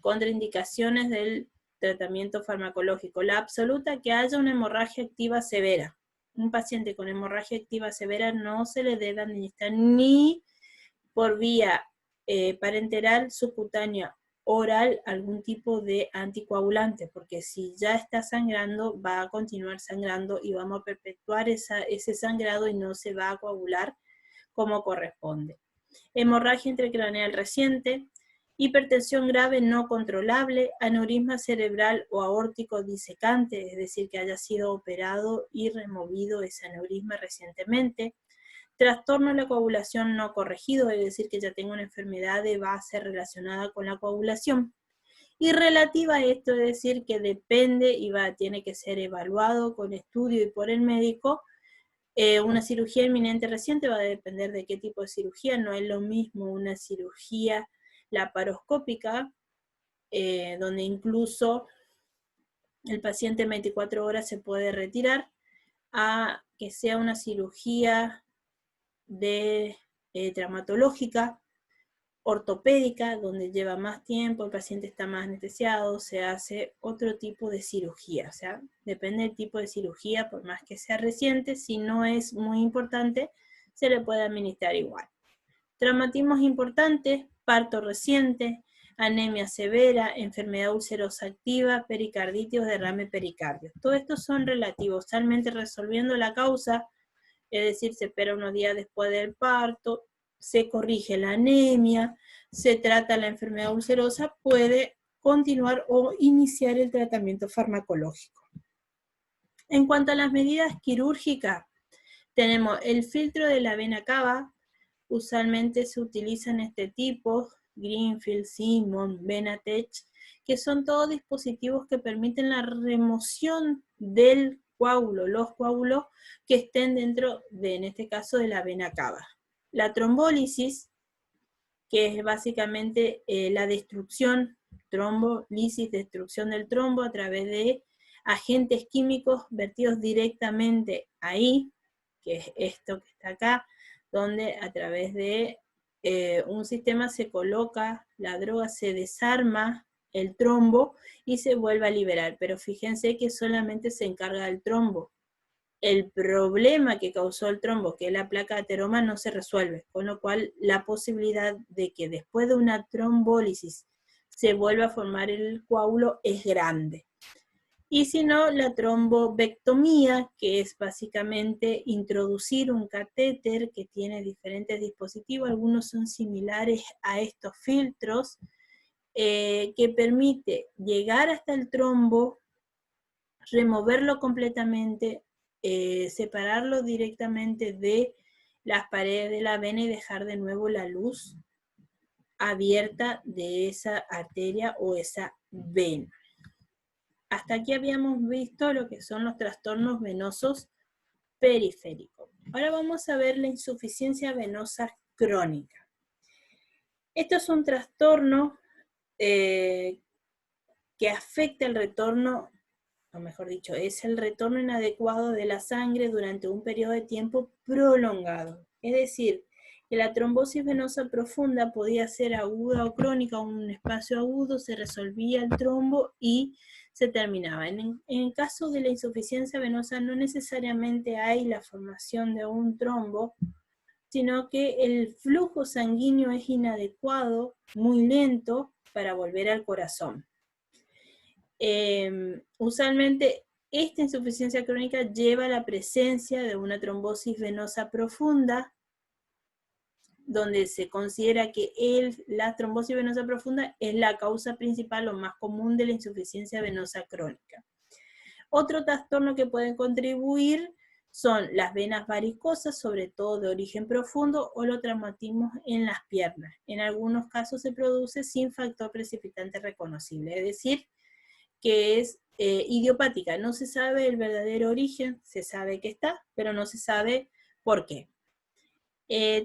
Contraindicaciones del tratamiento farmacológico. La absoluta, que haya una hemorragia activa severa. Un paciente con hemorragia activa severa no se le debe administrar ni por vía parenteral, subcutánea, oral, algún tipo de anticoagulante, porque si ya está sangrando, va a continuar sangrando y vamos a perpetuar ese sangrado y no se va a coagular como corresponde. Hemorragia intracraneal reciente, hipertensión grave no controlable, aneurisma cerebral o aórtico disecante, es decir, que haya sido operado y removido ese aneurisma recientemente, trastorno de la coagulación no corregido, es decir, que ya tengo una enfermedad de base relacionada con la coagulación. Y relativa a esto, es decir, que depende y tiene que ser evaluado con estudio y por el médico. Una cirugía inminente reciente va a depender de qué tipo de cirugía, no es lo mismo una cirugía laparoscópica, donde incluso el paciente en 24 horas se puede retirar, a que sea una cirugía traumatológica, ortopédica, donde lleva más tiempo, el paciente está más anestesiado, se hace otro tipo de cirugía. O sea, depende del tipo de cirugía, por más que sea reciente, si no es muy importante, se le puede administrar igual. Traumatismos importantes, parto reciente, anemia severa, enfermedad ulcerosa activa, pericarditis o derrame pericardio. Todo esto son relativos, totalmente resolviendo la causa, es decir, se espera unos días después del parto, se corrige la anemia, se trata la enfermedad ulcerosa, puede continuar o iniciar el tratamiento farmacológico. En cuanto a las medidas quirúrgicas, tenemos el filtro de la vena cava, usualmente se utilizan este tipo, Greenfield, Simmons, Venatech, que son todos dispositivos que permiten la remoción del coágulo, los coágulos que estén dentro de, en este caso, de la vena cava. La trombólisis, que es básicamente la destrucción, trombolisis, destrucción del trombo a través de agentes químicos vertidos directamente ahí, que es esto que está acá, donde a través de un sistema se coloca la droga, se desarma el trombo y se vuelve a liberar, pero fíjense que solamente se encarga del trombo. El problema que causó el trombo, que es la placa de ateroma, no se resuelve, con lo cual la posibilidad de que después de una trombólisis se vuelva a formar el coágulo es grande. Y si no, la trombovectomía, que es básicamente introducir un catéter que tiene diferentes dispositivos, algunos son similares a estos filtros, que permite llegar hasta el trombo, removerlo completamente, separarlo directamente de las paredes de la vena y dejar de nuevo la luz abierta de esa arteria o esa vena. Hasta aquí habíamos visto lo que son los trastornos venosos periféricos. Ahora vamos a ver la insuficiencia venosa crónica. Esto es un trastorno que afecta el retorno, o mejor dicho, es el retorno inadecuado de la sangre durante un periodo de tiempo prolongado. Es decir, que la trombosis venosa profunda podía ser aguda o crónica, un espacio agudo, se resolvía el trombo y se terminaba. En el caso de la insuficiencia venosa no necesariamente hay la formación de un trombo, sino que el flujo sanguíneo es inadecuado, muy lento, para volver al corazón. Usualmente esta insuficiencia crónica lleva a la presencia de una trombosis venosa profunda, donde se considera que la trombosis venosa profunda es la causa principal o más común de la insuficiencia venosa crónica. Otro trastorno que pueden contribuir son las venas varicosas, sobre todo de origen profundo, o los traumatismos en las piernas. En algunos casos se produce sin factor precipitante reconocible, es decir, que es idiopática. No se sabe el verdadero origen, se sabe que está, pero no se sabe por qué.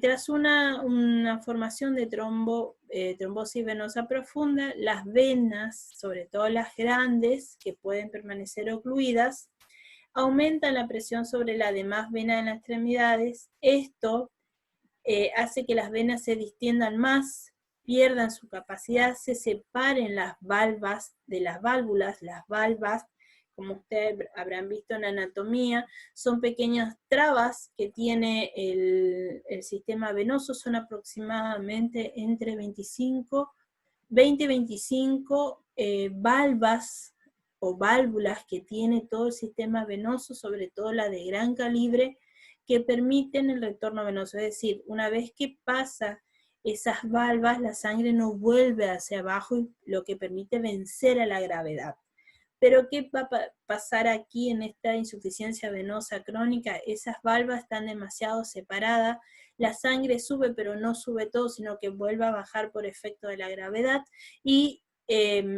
Tras una formación de trombosis venosa profunda, las venas, sobre todo las grandes, que pueden permanecer ocluidas, aumentan la presión sobre la demás vena en las extremidades. Esto hace que las venas se distiendan más, pierdan su capacidad, se separen las valvas de las válvulas. Las valvas, como ustedes habrán visto en anatomía, son pequeñas trabas que tiene el sistema venoso, son aproximadamente entre 20-25 valvas o válvulas que tiene todo el sistema venoso, sobre todo la de gran calibre, que permiten el retorno venoso. Es decir, una vez que pasa esas valvas, la sangre no vuelve hacia abajo, lo que permite vencer a la gravedad. Pero ¿qué va a pasar aquí en esta insuficiencia venosa crónica? Esas valvas están demasiado separadas, la sangre sube, pero no sube todo, sino que vuelve a bajar por efecto de la gravedad, y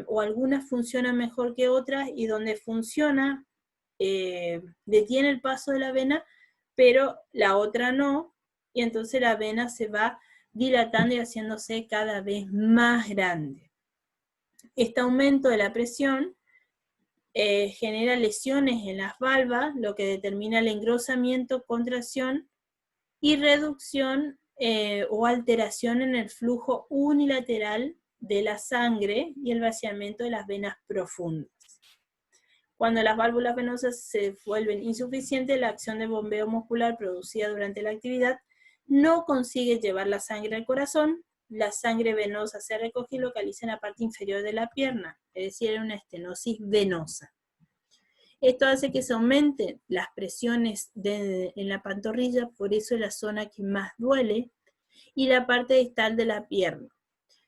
o algunas funcionan mejor que otras, y donde funciona detiene el paso de la vena, pero la otra no, y entonces la vena se va dilatando y haciéndose cada vez más grande. Este aumento de la presión genera lesiones en las valvas, lo que determina el engrosamiento, contracción y reducción o alteración en el flujo unilateral de la sangre y el vaciamiento de las venas profundas. Cuando las válvulas venosas se vuelven insuficientes, la acción de bombeo muscular producida durante la actividad no consigue llevar la sangre al corazón. La sangre venosa se recoge y localiza en la parte inferior de la pierna, es decir, en una estenosis venosa. Esto hace que se aumenten las presiones en la pantorrilla, por eso es la zona que más duele, y la parte distal de la pierna,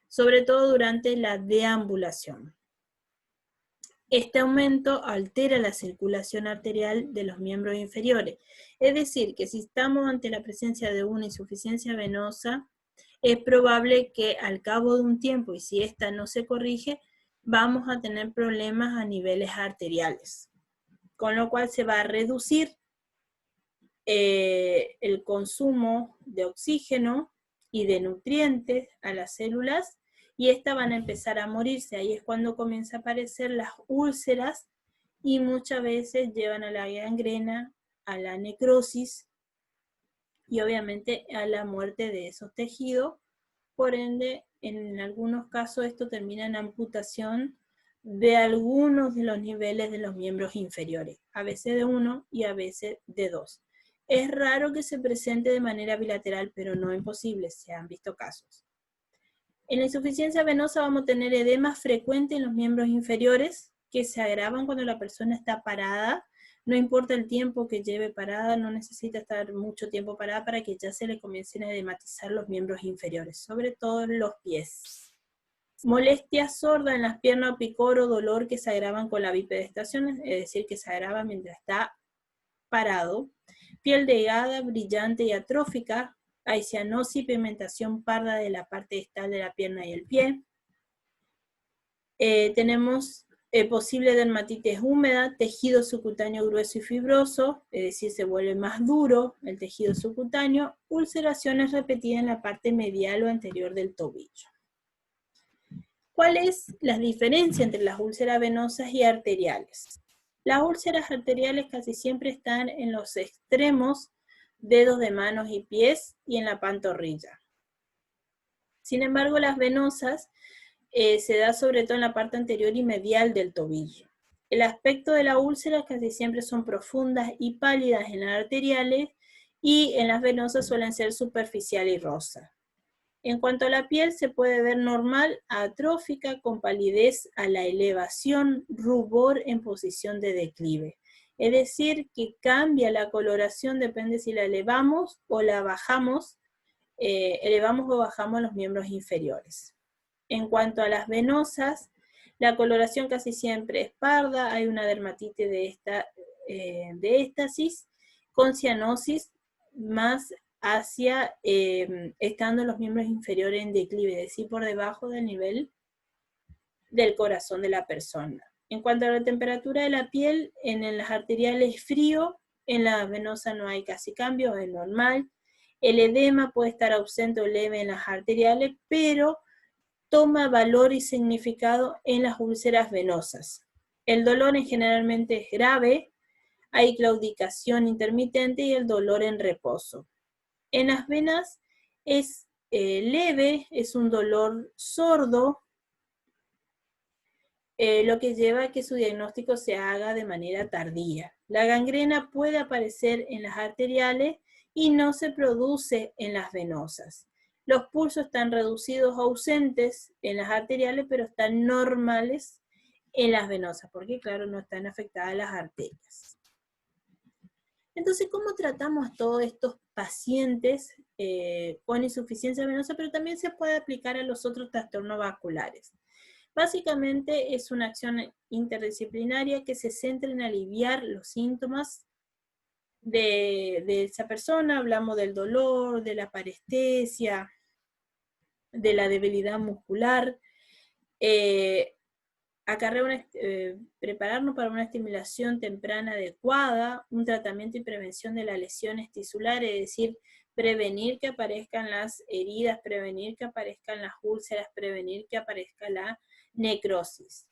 sobre todo durante la deambulación. Este aumento altera la circulación arterial de los miembros inferiores. Es decir, que si estamos ante la presencia de una insuficiencia venosa, es probable que al cabo de un tiempo, y si esta no se corrige, vamos a tener problemas a niveles arteriales, con lo cual se va a reducir el consumo de oxígeno y de nutrientes a las células, y estas van a empezar a morirse. Ahí es cuando comienzan a aparecer las úlceras, y muchas veces llevan a la gangrena, a la necrosis y obviamente a la muerte de esos tejidos. Por ende, en algunos casos esto termina en amputación de algunos de los niveles de los miembros inferiores, a veces de uno y a veces de dos. Es raro que se presente de manera bilateral, pero no imposible, se han visto casos. En la insuficiencia venosa vamos a tener edema frecuente en los miembros inferiores, que se agravan cuando la persona está parada. No importa el tiempo que lleve parada, no necesita estar mucho tiempo parada para que ya se le comiencen a edematizar los miembros inferiores, sobre todo en los pies. Molestia sorda en las piernas o picor o dolor que se agravan con la bipedestación, es decir, que se agrava mientras está parado. Piel delgada, brillante y atrófica. Hay cianosis y pigmentación parda de la parte distal de la pierna y el pie. Tenemos posible dermatitis húmeda, tejido subcutáneo grueso y fibroso, es decir, se vuelve más duro el tejido subcutáneo, ulceraciones repetidas en la parte medial o anterior del tobillo. ¿Cuál es la diferencia entre las úlceras venosas y arteriales? Las úlceras arteriales casi siempre están en los extremos, dedos de manos y pies, y en la pantorrilla. Sin embargo, las venosas se da sobre todo en la parte anterior y medial del tobillo. El aspecto de la úlcera casi siempre son profundas y pálidas en las arteriales, y en las venosas suelen ser superficial y rosa. En cuanto a la piel, se puede ver normal a atrófica, con palidez a la elevación, rubor en posición de declive. Es decir, que cambia la coloración, depende si la elevamos o la bajamos, elevamos o bajamos los miembros inferiores. En cuanto a las venosas, la coloración casi siempre es parda, hay una dermatitis de éstasis, con cianosis más hacia, estando los miembros inferiores en declive, es decir, por debajo del nivel del corazón de la persona. En cuanto a la temperatura de la piel, en las arteriales es frío, en la venosa no hay casi cambios, es normal. El edema puede estar ausente o leve en las arteriales, pero toma valor y significado en las úlceras venosas. El dolor generalmente es grave, hay claudicación intermitente y el dolor en reposo. En las venas es leve, es un dolor sordo, lo que lleva a que su diagnóstico se haga de manera tardía. La gangrena puede aparecer en las arteriales y no se produce en las venosas. Los pulsos están reducidos o ausentes en las arteriales, pero están normales en las venosas, porque claro, no están afectadas las arterias. Entonces, ¿cómo tratamos a todos estos pacientes con insuficiencia venosa? Pero también se puede aplicar a los otros trastornos vasculares. Básicamente es una acción interdisciplinaria que se centra en aliviar los síntomas de esa persona. Hablamos del dolor, de la parestesia, de la debilidad muscular. Prepararnos para una estimulación temprana adecuada, un tratamiento y prevención de las lesiones tisulares, es decir, prevenir que aparezcan las heridas, prevenir que aparezcan las úlceras, prevenir que aparezca la necrosis.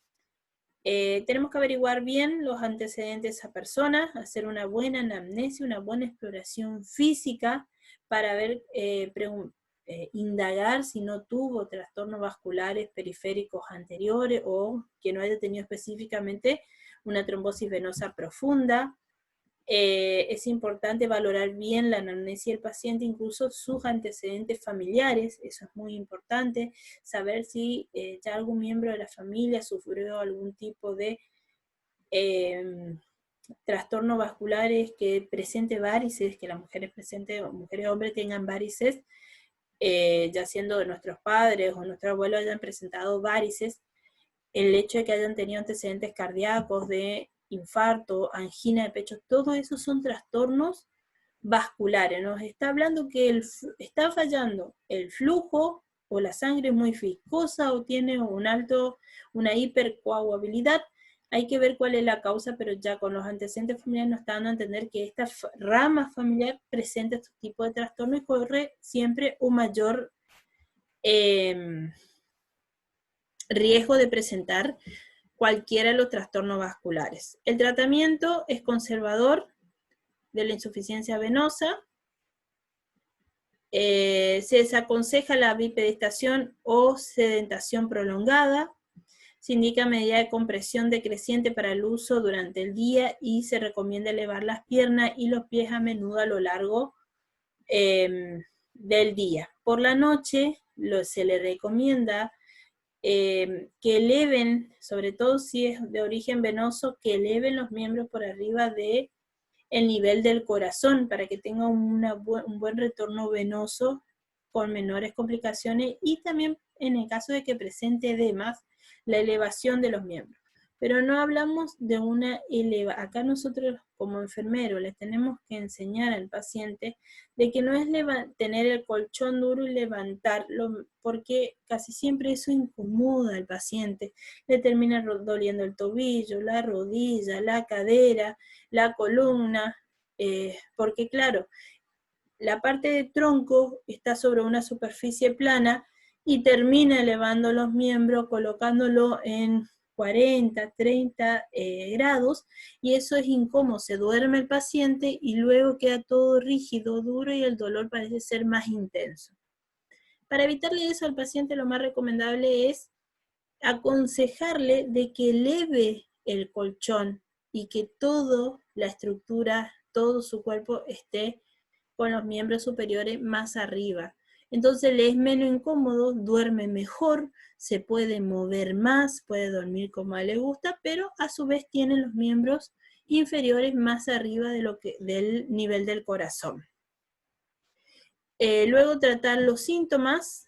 Tenemos que averiguar bien los antecedentes de esa persona, hacer una buena anamnesia, una buena exploración física para ver, indagar si no tuvo trastornos vasculares periféricos anteriores o que no haya tenido específicamente una trombosis venosa profunda. Es importante valorar bien la anamnesia del paciente, incluso sus antecedentes familiares, eso es muy importante, saber si ya algún miembro de la familia sufrió algún tipo de trastornos vasculares que presente varices, que las mujeres presenten, mujeres o hombres tengan varices, ya siendo de nuestros padres o nuestros abuelos hayan presentado varices, el hecho de que hayan tenido antecedentes cardíacos, de infarto, angina de pecho, todo eso son trastornos vasculares. Nos está hablando que está fallando el flujo o la sangre es muy viscosa o tiene una hipercoagulabilidad. Hay que ver cuál es la causa, pero ya con los antecedentes familiares nos está dando a entender que esta rama familiar presenta este tipo de trastorno y corre siempre un mayor riesgo de presentar cualquiera de los trastornos vasculares. El tratamiento es conservador de la insuficiencia venosa. Se desaconseja la bipedestación o sedentación prolongada. Se indica medida de compresión decreciente para el uso durante el día y se recomienda elevar las piernas y los pies a menudo a lo largo del día. Por la noche se le recomienda que eleven, sobre todo si es de origen venoso, que eleven los miembros por arriba del nivel del corazón para que tenga un buen retorno venoso con menores complicaciones y también en el caso de que presente edemas, la elevación de los miembros. Pero no hablamos de una elevación. Acá nosotros como enfermeros les tenemos que enseñar al paciente de que no es tener el colchón duro y levantarlo, porque casi siempre eso incomoda al paciente. Le termina doliendo el tobillo, la rodilla, la cadera, la columna, porque claro, la parte de tronco está sobre una superficie plana y termina elevando los miembros, colocándolo en 40, 30 grados, y eso es incómodo, se duerme el paciente y luego queda todo rígido, duro y el dolor parece ser más intenso. Para evitarle eso al paciente lo más recomendable es aconsejarle de que eleve el colchón y que toda la estructura, todo su cuerpo esté con los miembros superiores más arriba. Entonces le es menos incómodo, duerme mejor, se puede mover más, puede dormir como a él le gusta, pero a su vez tiene los miembros inferiores más arriba del nivel del corazón. Luego tratar los síntomas.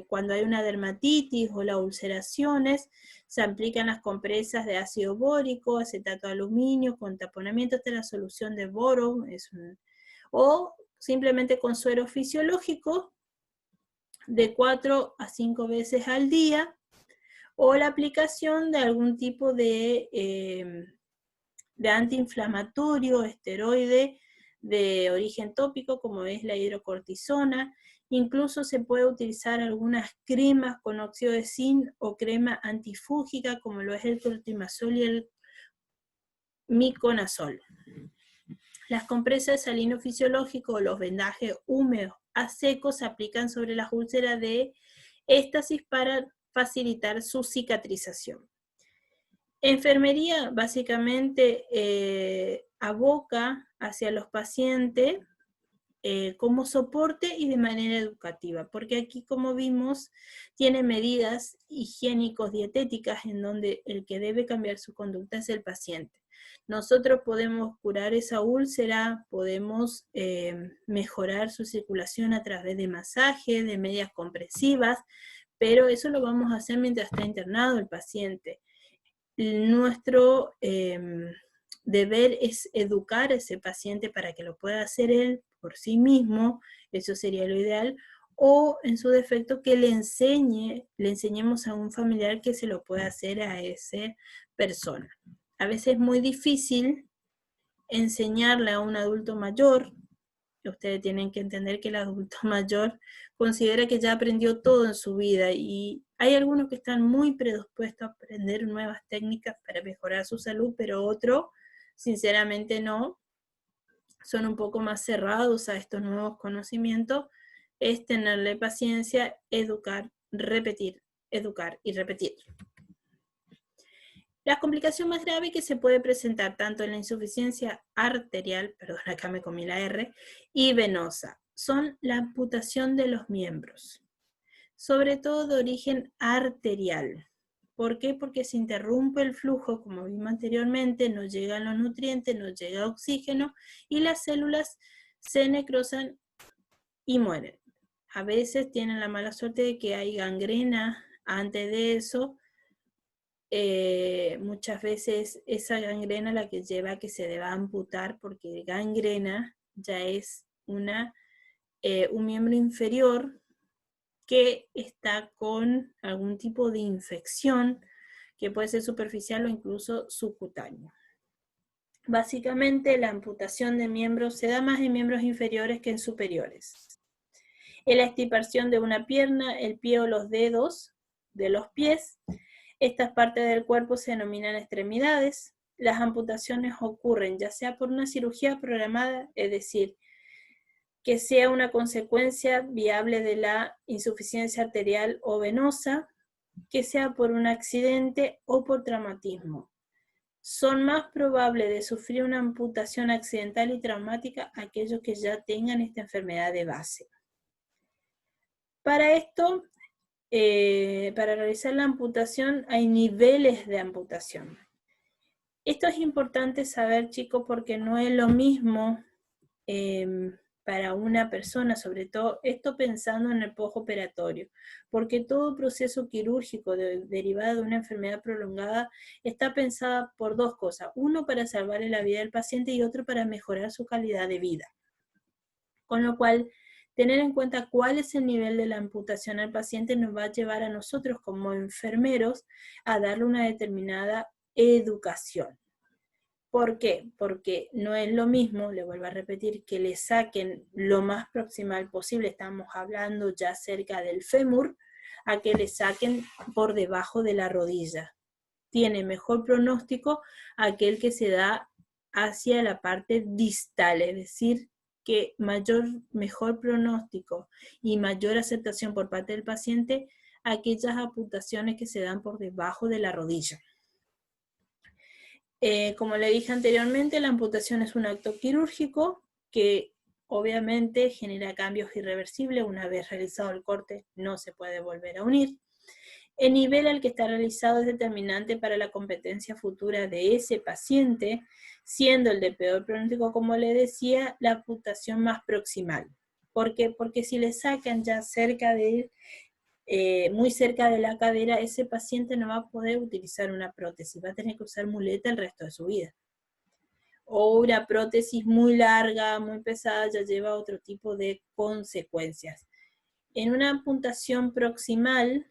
cuando hay una dermatitis o las ulceraciones, se aplican las compresas de ácido bórico, acetato de aluminio, con taponamiento hasta la solución de boro, o simplemente con suero fisiológico de 4 a 5 veces al día, o la aplicación de algún tipo de antiinflamatorio, esteroide de origen tópico, como es la hidrocortisona. Incluso se puede utilizar algunas cremas con óxido de zinc o crema antifúngica, como lo es el clotrimazol y el miconazol. Las compresas de salino fisiológico o los vendajes húmedos a seco se aplican sobre las úlceras de éstasis para facilitar su cicatrización. Enfermería básicamente aboca hacia los pacientes como soporte y de manera educativa, porque aquí, como vimos, tiene medidas higiénicos dietéticas en donde el que debe cambiar su conducta es el paciente. Nosotros podemos curar esa úlcera, podemos mejorar su circulación a través de masaje, de medias compresivas, pero eso lo vamos a hacer mientras está internado el paciente. Nuestro deber es educar a ese paciente para que lo pueda hacer él por sí mismo, eso sería lo ideal, o en su defecto que le enseñemos a un familiar que se lo pueda hacer a esa persona. A veces es muy difícil enseñarle a un adulto mayor. Ustedes tienen que entender que el adulto mayor considera que ya aprendió todo en su vida y hay algunos que están muy predispuestos a aprender nuevas técnicas para mejorar su salud, pero otros, sinceramente no, son un poco más cerrados a estos nuevos conocimientos. Es tenerle paciencia, educar, repetir, educar y repetir. La complicación más grave que se puede presentar tanto en la insuficiencia arterial, perdón, acá me comí la R, y venosa, son la amputación de los miembros, sobre todo de origen arterial. ¿Por qué? Porque se interrumpe el flujo, como vimos anteriormente, no llegan los nutrientes, no llega oxígeno y las células se necrosan y mueren. A veces tienen la mala suerte de que hay gangrena antes de eso. Muchas veces esa gangrena la que lleva a que se deba amputar, porque gangrena ya es un miembro inferior que está con algún tipo de infección que puede ser superficial o incluso subcutáneo. Básicamente la amputación de miembros se da más en miembros inferiores que en superiores. En la extirpación de una pierna, el pie o los dedos de los pies. Estas partes del cuerpo se denominan extremidades. Las amputaciones ocurren ya sea por una cirugía programada, es decir, que sea una consecuencia viable de la insuficiencia arterial o venosa, que sea por un accidente o por traumatismo. Son más probables de sufrir una amputación accidental y traumática aquellos que ya tengan esta enfermedad de base. Para esto, para realizar la amputación hay niveles de amputación. Esto es importante saber, chicos, porque no es lo mismo para una persona, sobre todo esto pensando en el postoperatorio, porque todo proceso quirúrgico derivado de una enfermedad prolongada está pensada por dos cosas: uno, para salvarle la vida del paciente, y otro, para mejorar su calidad de vida. Con lo cual, tener en cuenta cuál es el nivel de la amputación al paciente nos va a llevar a nosotros como enfermeros a darle una determinada educación. ¿Por qué? Porque no es lo mismo, le vuelvo a repetir, que le saquen lo más proximal posible, estamos hablando ya cerca del fémur, a que le saquen por debajo de la rodilla. Tiene mejor pronóstico aquel que se da hacia la parte distal, es decir, que mejor pronóstico y mayor aceptación por parte del paciente aquellas amputaciones que se dan por debajo de la rodilla. Como le dije anteriormente, la amputación es un acto quirúrgico que obviamente genera cambios irreversibles. Una vez realizado el corte, no se puede volver a unir. El nivel al que está realizado es determinante para la competencia futura de ese paciente, siendo el de peor pronóstico, como le decía, la amputación más proximal. ¿Por qué? Porque si le sacan ya cerca de muy cerca de la cadera, ese paciente no va a poder utilizar una prótesis, va a tener que usar muleta el resto de su vida. O una prótesis muy larga, muy pesada, ya lleva otro tipo de consecuencias. En una amputación proximal,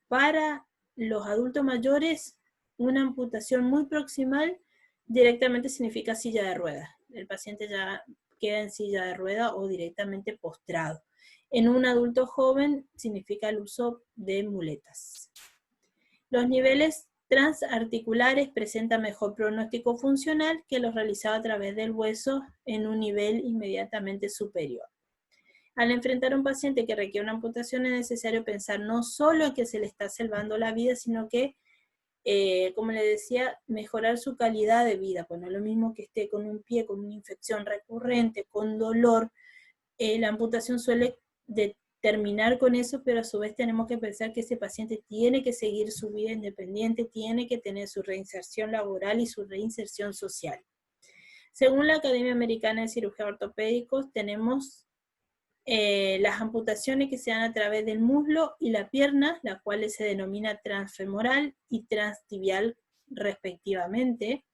para los adultos mayores, una amputación muy proximal directamente significa silla de ruedas. El paciente ya queda en silla de ruedas o directamente postrado. En un adulto joven significa el uso de muletas. Los niveles transarticulares presentan mejor pronóstico funcional que los realizados a través del hueso en un nivel inmediatamente superior. Al enfrentar a un paciente que requiere una amputación es necesario pensar no solo en que se le está salvando la vida, sino que, como le decía, mejorar su calidad de vida. Pues no es lo mismo que esté con un pie, con una infección recurrente, con dolor. La amputación suele terminar con eso, pero a su vez tenemos que pensar que ese paciente tiene que seguir su vida independiente, tiene que tener su reinserción laboral y su reinserción social. Según la Academia Americana de Cirugía Ortopédicos, tenemos las amputaciones que se dan a través del muslo y la pierna, las cuales se denomina transfemoral y transtibial respectivamente.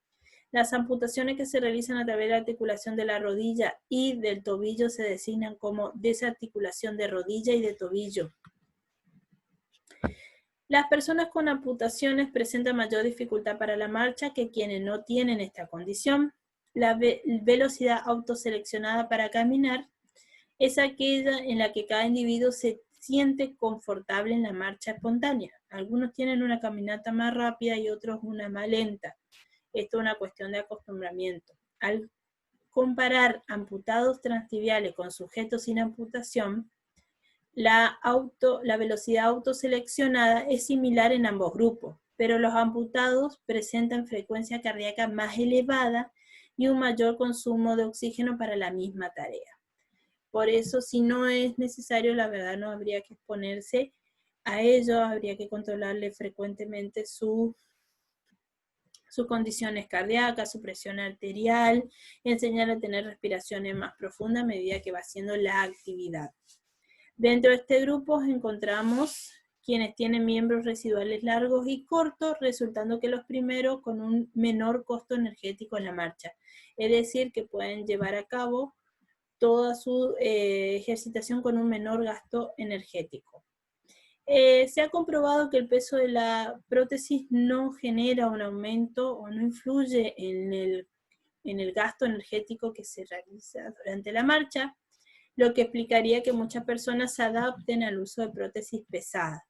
Las amputaciones que se realizan a través de la articulación de la rodilla y del tobillo se designan como desarticulación de rodilla y de tobillo. Las personas con amputaciones presentan mayor dificultad para la marcha que quienes no tienen esta condición. La velocidad autoseleccionada para caminar es aquella en la que cada individuo se siente confortable en la marcha espontánea. Algunos tienen una caminata más rápida y otros una más lenta. Esto es una cuestión de acostumbramiento. Al comparar amputados transtibiales con sujetos sin amputación, la velocidad autoseleccionada es similar en ambos grupos, pero los amputados presentan frecuencia cardíaca más elevada y un mayor consumo de oxígeno para la misma tarea. Por eso, si no es necesario, la verdad no habría que exponerse a ello, habría que controlarle frecuentemente sus condiciones cardíacas, su presión arterial, enseñarle a tener respiraciones más profundas a medida que va haciendo la actividad. Dentro de este grupo encontramos quienes tienen miembros residuales largos y cortos, resultando que los primeros con un menor costo energético en la marcha. Es decir, que pueden llevar a cabo toda su ejercitación con un menor gasto energético. Se ha comprobado que el peso de la prótesis no genera un aumento o no influye en el gasto energético que se realiza durante la marcha, lo que explicaría que muchas personas se adapten al uso de prótesis pesadas.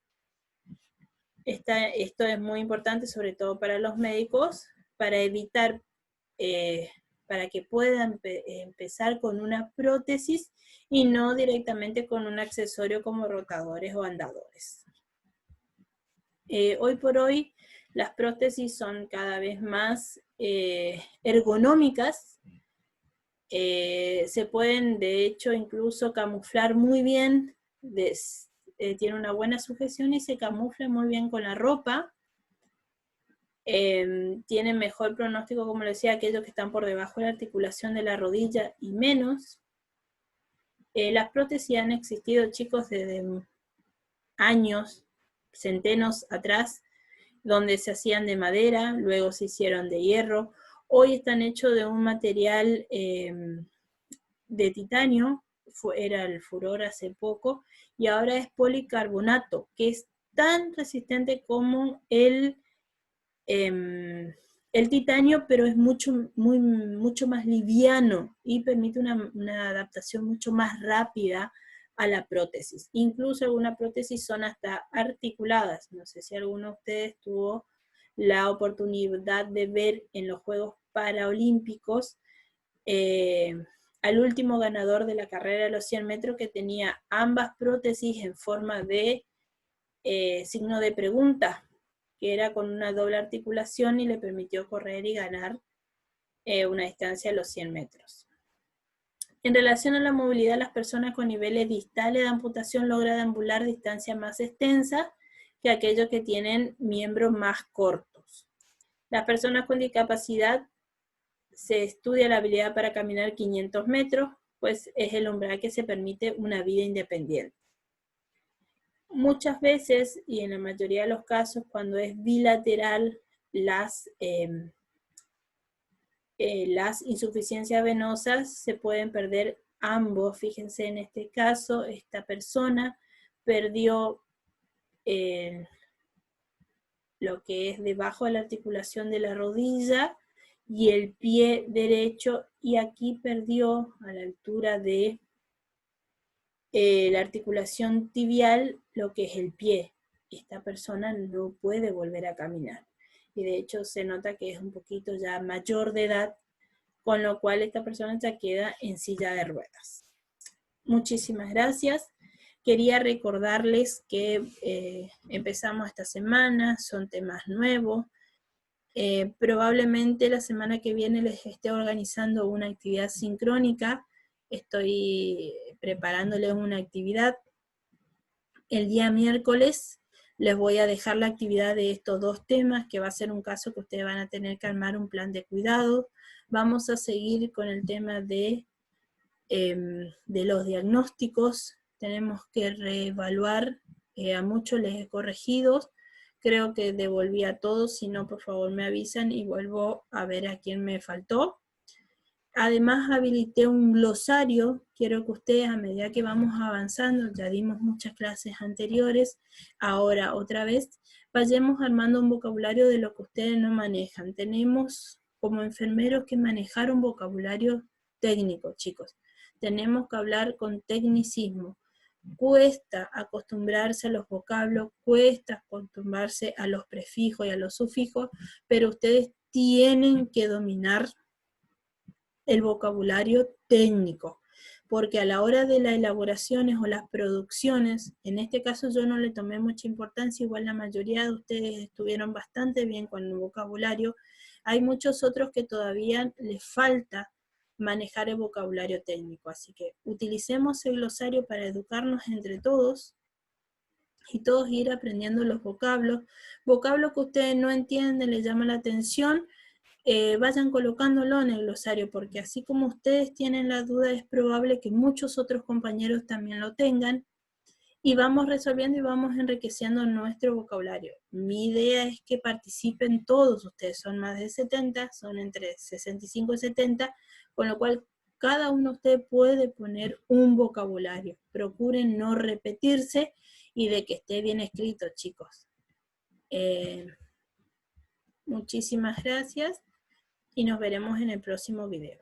Esto es muy importante, sobre todo para los médicos, para evitar, para que puedan empezar con una prótesis y no directamente con un accesorio como rotadores o andadores. Hoy por hoy las prótesis son cada vez más ergonómicas. Se pueden de hecho incluso camuflar muy bien, tiene una buena sujeción y se camufla muy bien con la ropa. Tienen mejor pronóstico, como les decía, aquellos que están por debajo de la articulación de la rodilla y menos. Las prótesis han existido, chicos, desde años, centenos atrás, donde se hacían de madera, luego se hicieron de hierro. Hoy están hechos de un material de titanio, era el furor hace poco, y ahora es policarbonato, que es tan resistente como el titanio, pero es mucho más liviano y permite una adaptación mucho más rápida a la prótesis. Incluso algunas prótesis son hasta articuladas. No sé si alguno de ustedes tuvo la oportunidad de ver en los Juegos Paralímpicos al último ganador de la carrera de los 100 metros que tenía ambas prótesis en forma de signo de pregunta, que era con una doble articulación y le permitió correr y ganar una distancia de los 100 metros. En relación a la movilidad, las personas con niveles distales de amputación logran deambular distancias más extensas que aquellos que tienen miembros más cortos. Las personas con discapacidad se estudia la habilidad para caminar 500 metros, pues es el umbral que se permite una vida independiente. Muchas veces, y en la mayoría de los casos, cuando es bilateral, las insuficiencias venosas se pueden perder ambos. Fíjense, en este caso, esta persona perdió lo que es debajo de la articulación de la rodilla y el pie derecho, y aquí perdió a la altura de la articulación tibial lo que es el pie. Esta persona no puede volver a caminar. Y de hecho se nota que es un poquito ya mayor de edad, con lo cual esta persona ya queda en silla de ruedas. Muchísimas gracias. Quería recordarles que empezamos esta semana, son temas nuevos. Probablemente la semana que viene les esté organizando una actividad sincrónica. Estoy preparándoles una actividad. El día miércoles les voy a dejar la actividad de estos dos temas, que va a ser un caso que ustedes van a tener que armar un plan de cuidado. Vamos a seguir con el tema de los diagnósticos. Tenemos que reevaluar, a muchos les he corregido, creo que devolví a todos, si no por favor me avisan y vuelvo a ver a quién me faltó. Además habilité un glosario, quiero que ustedes a medida que vamos avanzando, ya dimos muchas clases anteriores, ahora otra vez, vayamos armando un vocabulario de lo que ustedes no manejan. Tenemos como enfermeros que manejar un vocabulario técnico, chicos. Tenemos que hablar con tecnicismo. Cuesta acostumbrarse a los vocablos, cuesta acostumbrarse a los prefijos y a los sufijos, pero ustedes tienen que dominar el vocabulario técnico, porque a la hora de las elaboraciones o las producciones, en este caso yo no le tomé mucha importancia, igual la mayoría de ustedes estuvieron bastante bien con el vocabulario, hay muchos otros que todavía les falta manejar el vocabulario técnico, así que utilicemos el glosario para educarnos entre todos y todos ir aprendiendo los vocablos que ustedes no entienden, les llama la atención, vayan colocándolo en el glosario, porque así como ustedes tienen la duda, es probable que muchos otros compañeros también lo tengan, y vamos resolviendo y vamos enriqueciendo nuestro vocabulario. Mi idea es que participen todos ustedes, son más de 70, son entre 65 y 70, con lo cual cada uno de ustedes puede poner un vocabulario. Procuren no repetirse y de que esté bien escrito, chicos. Muchísimas gracias y nos veremos en el próximo video.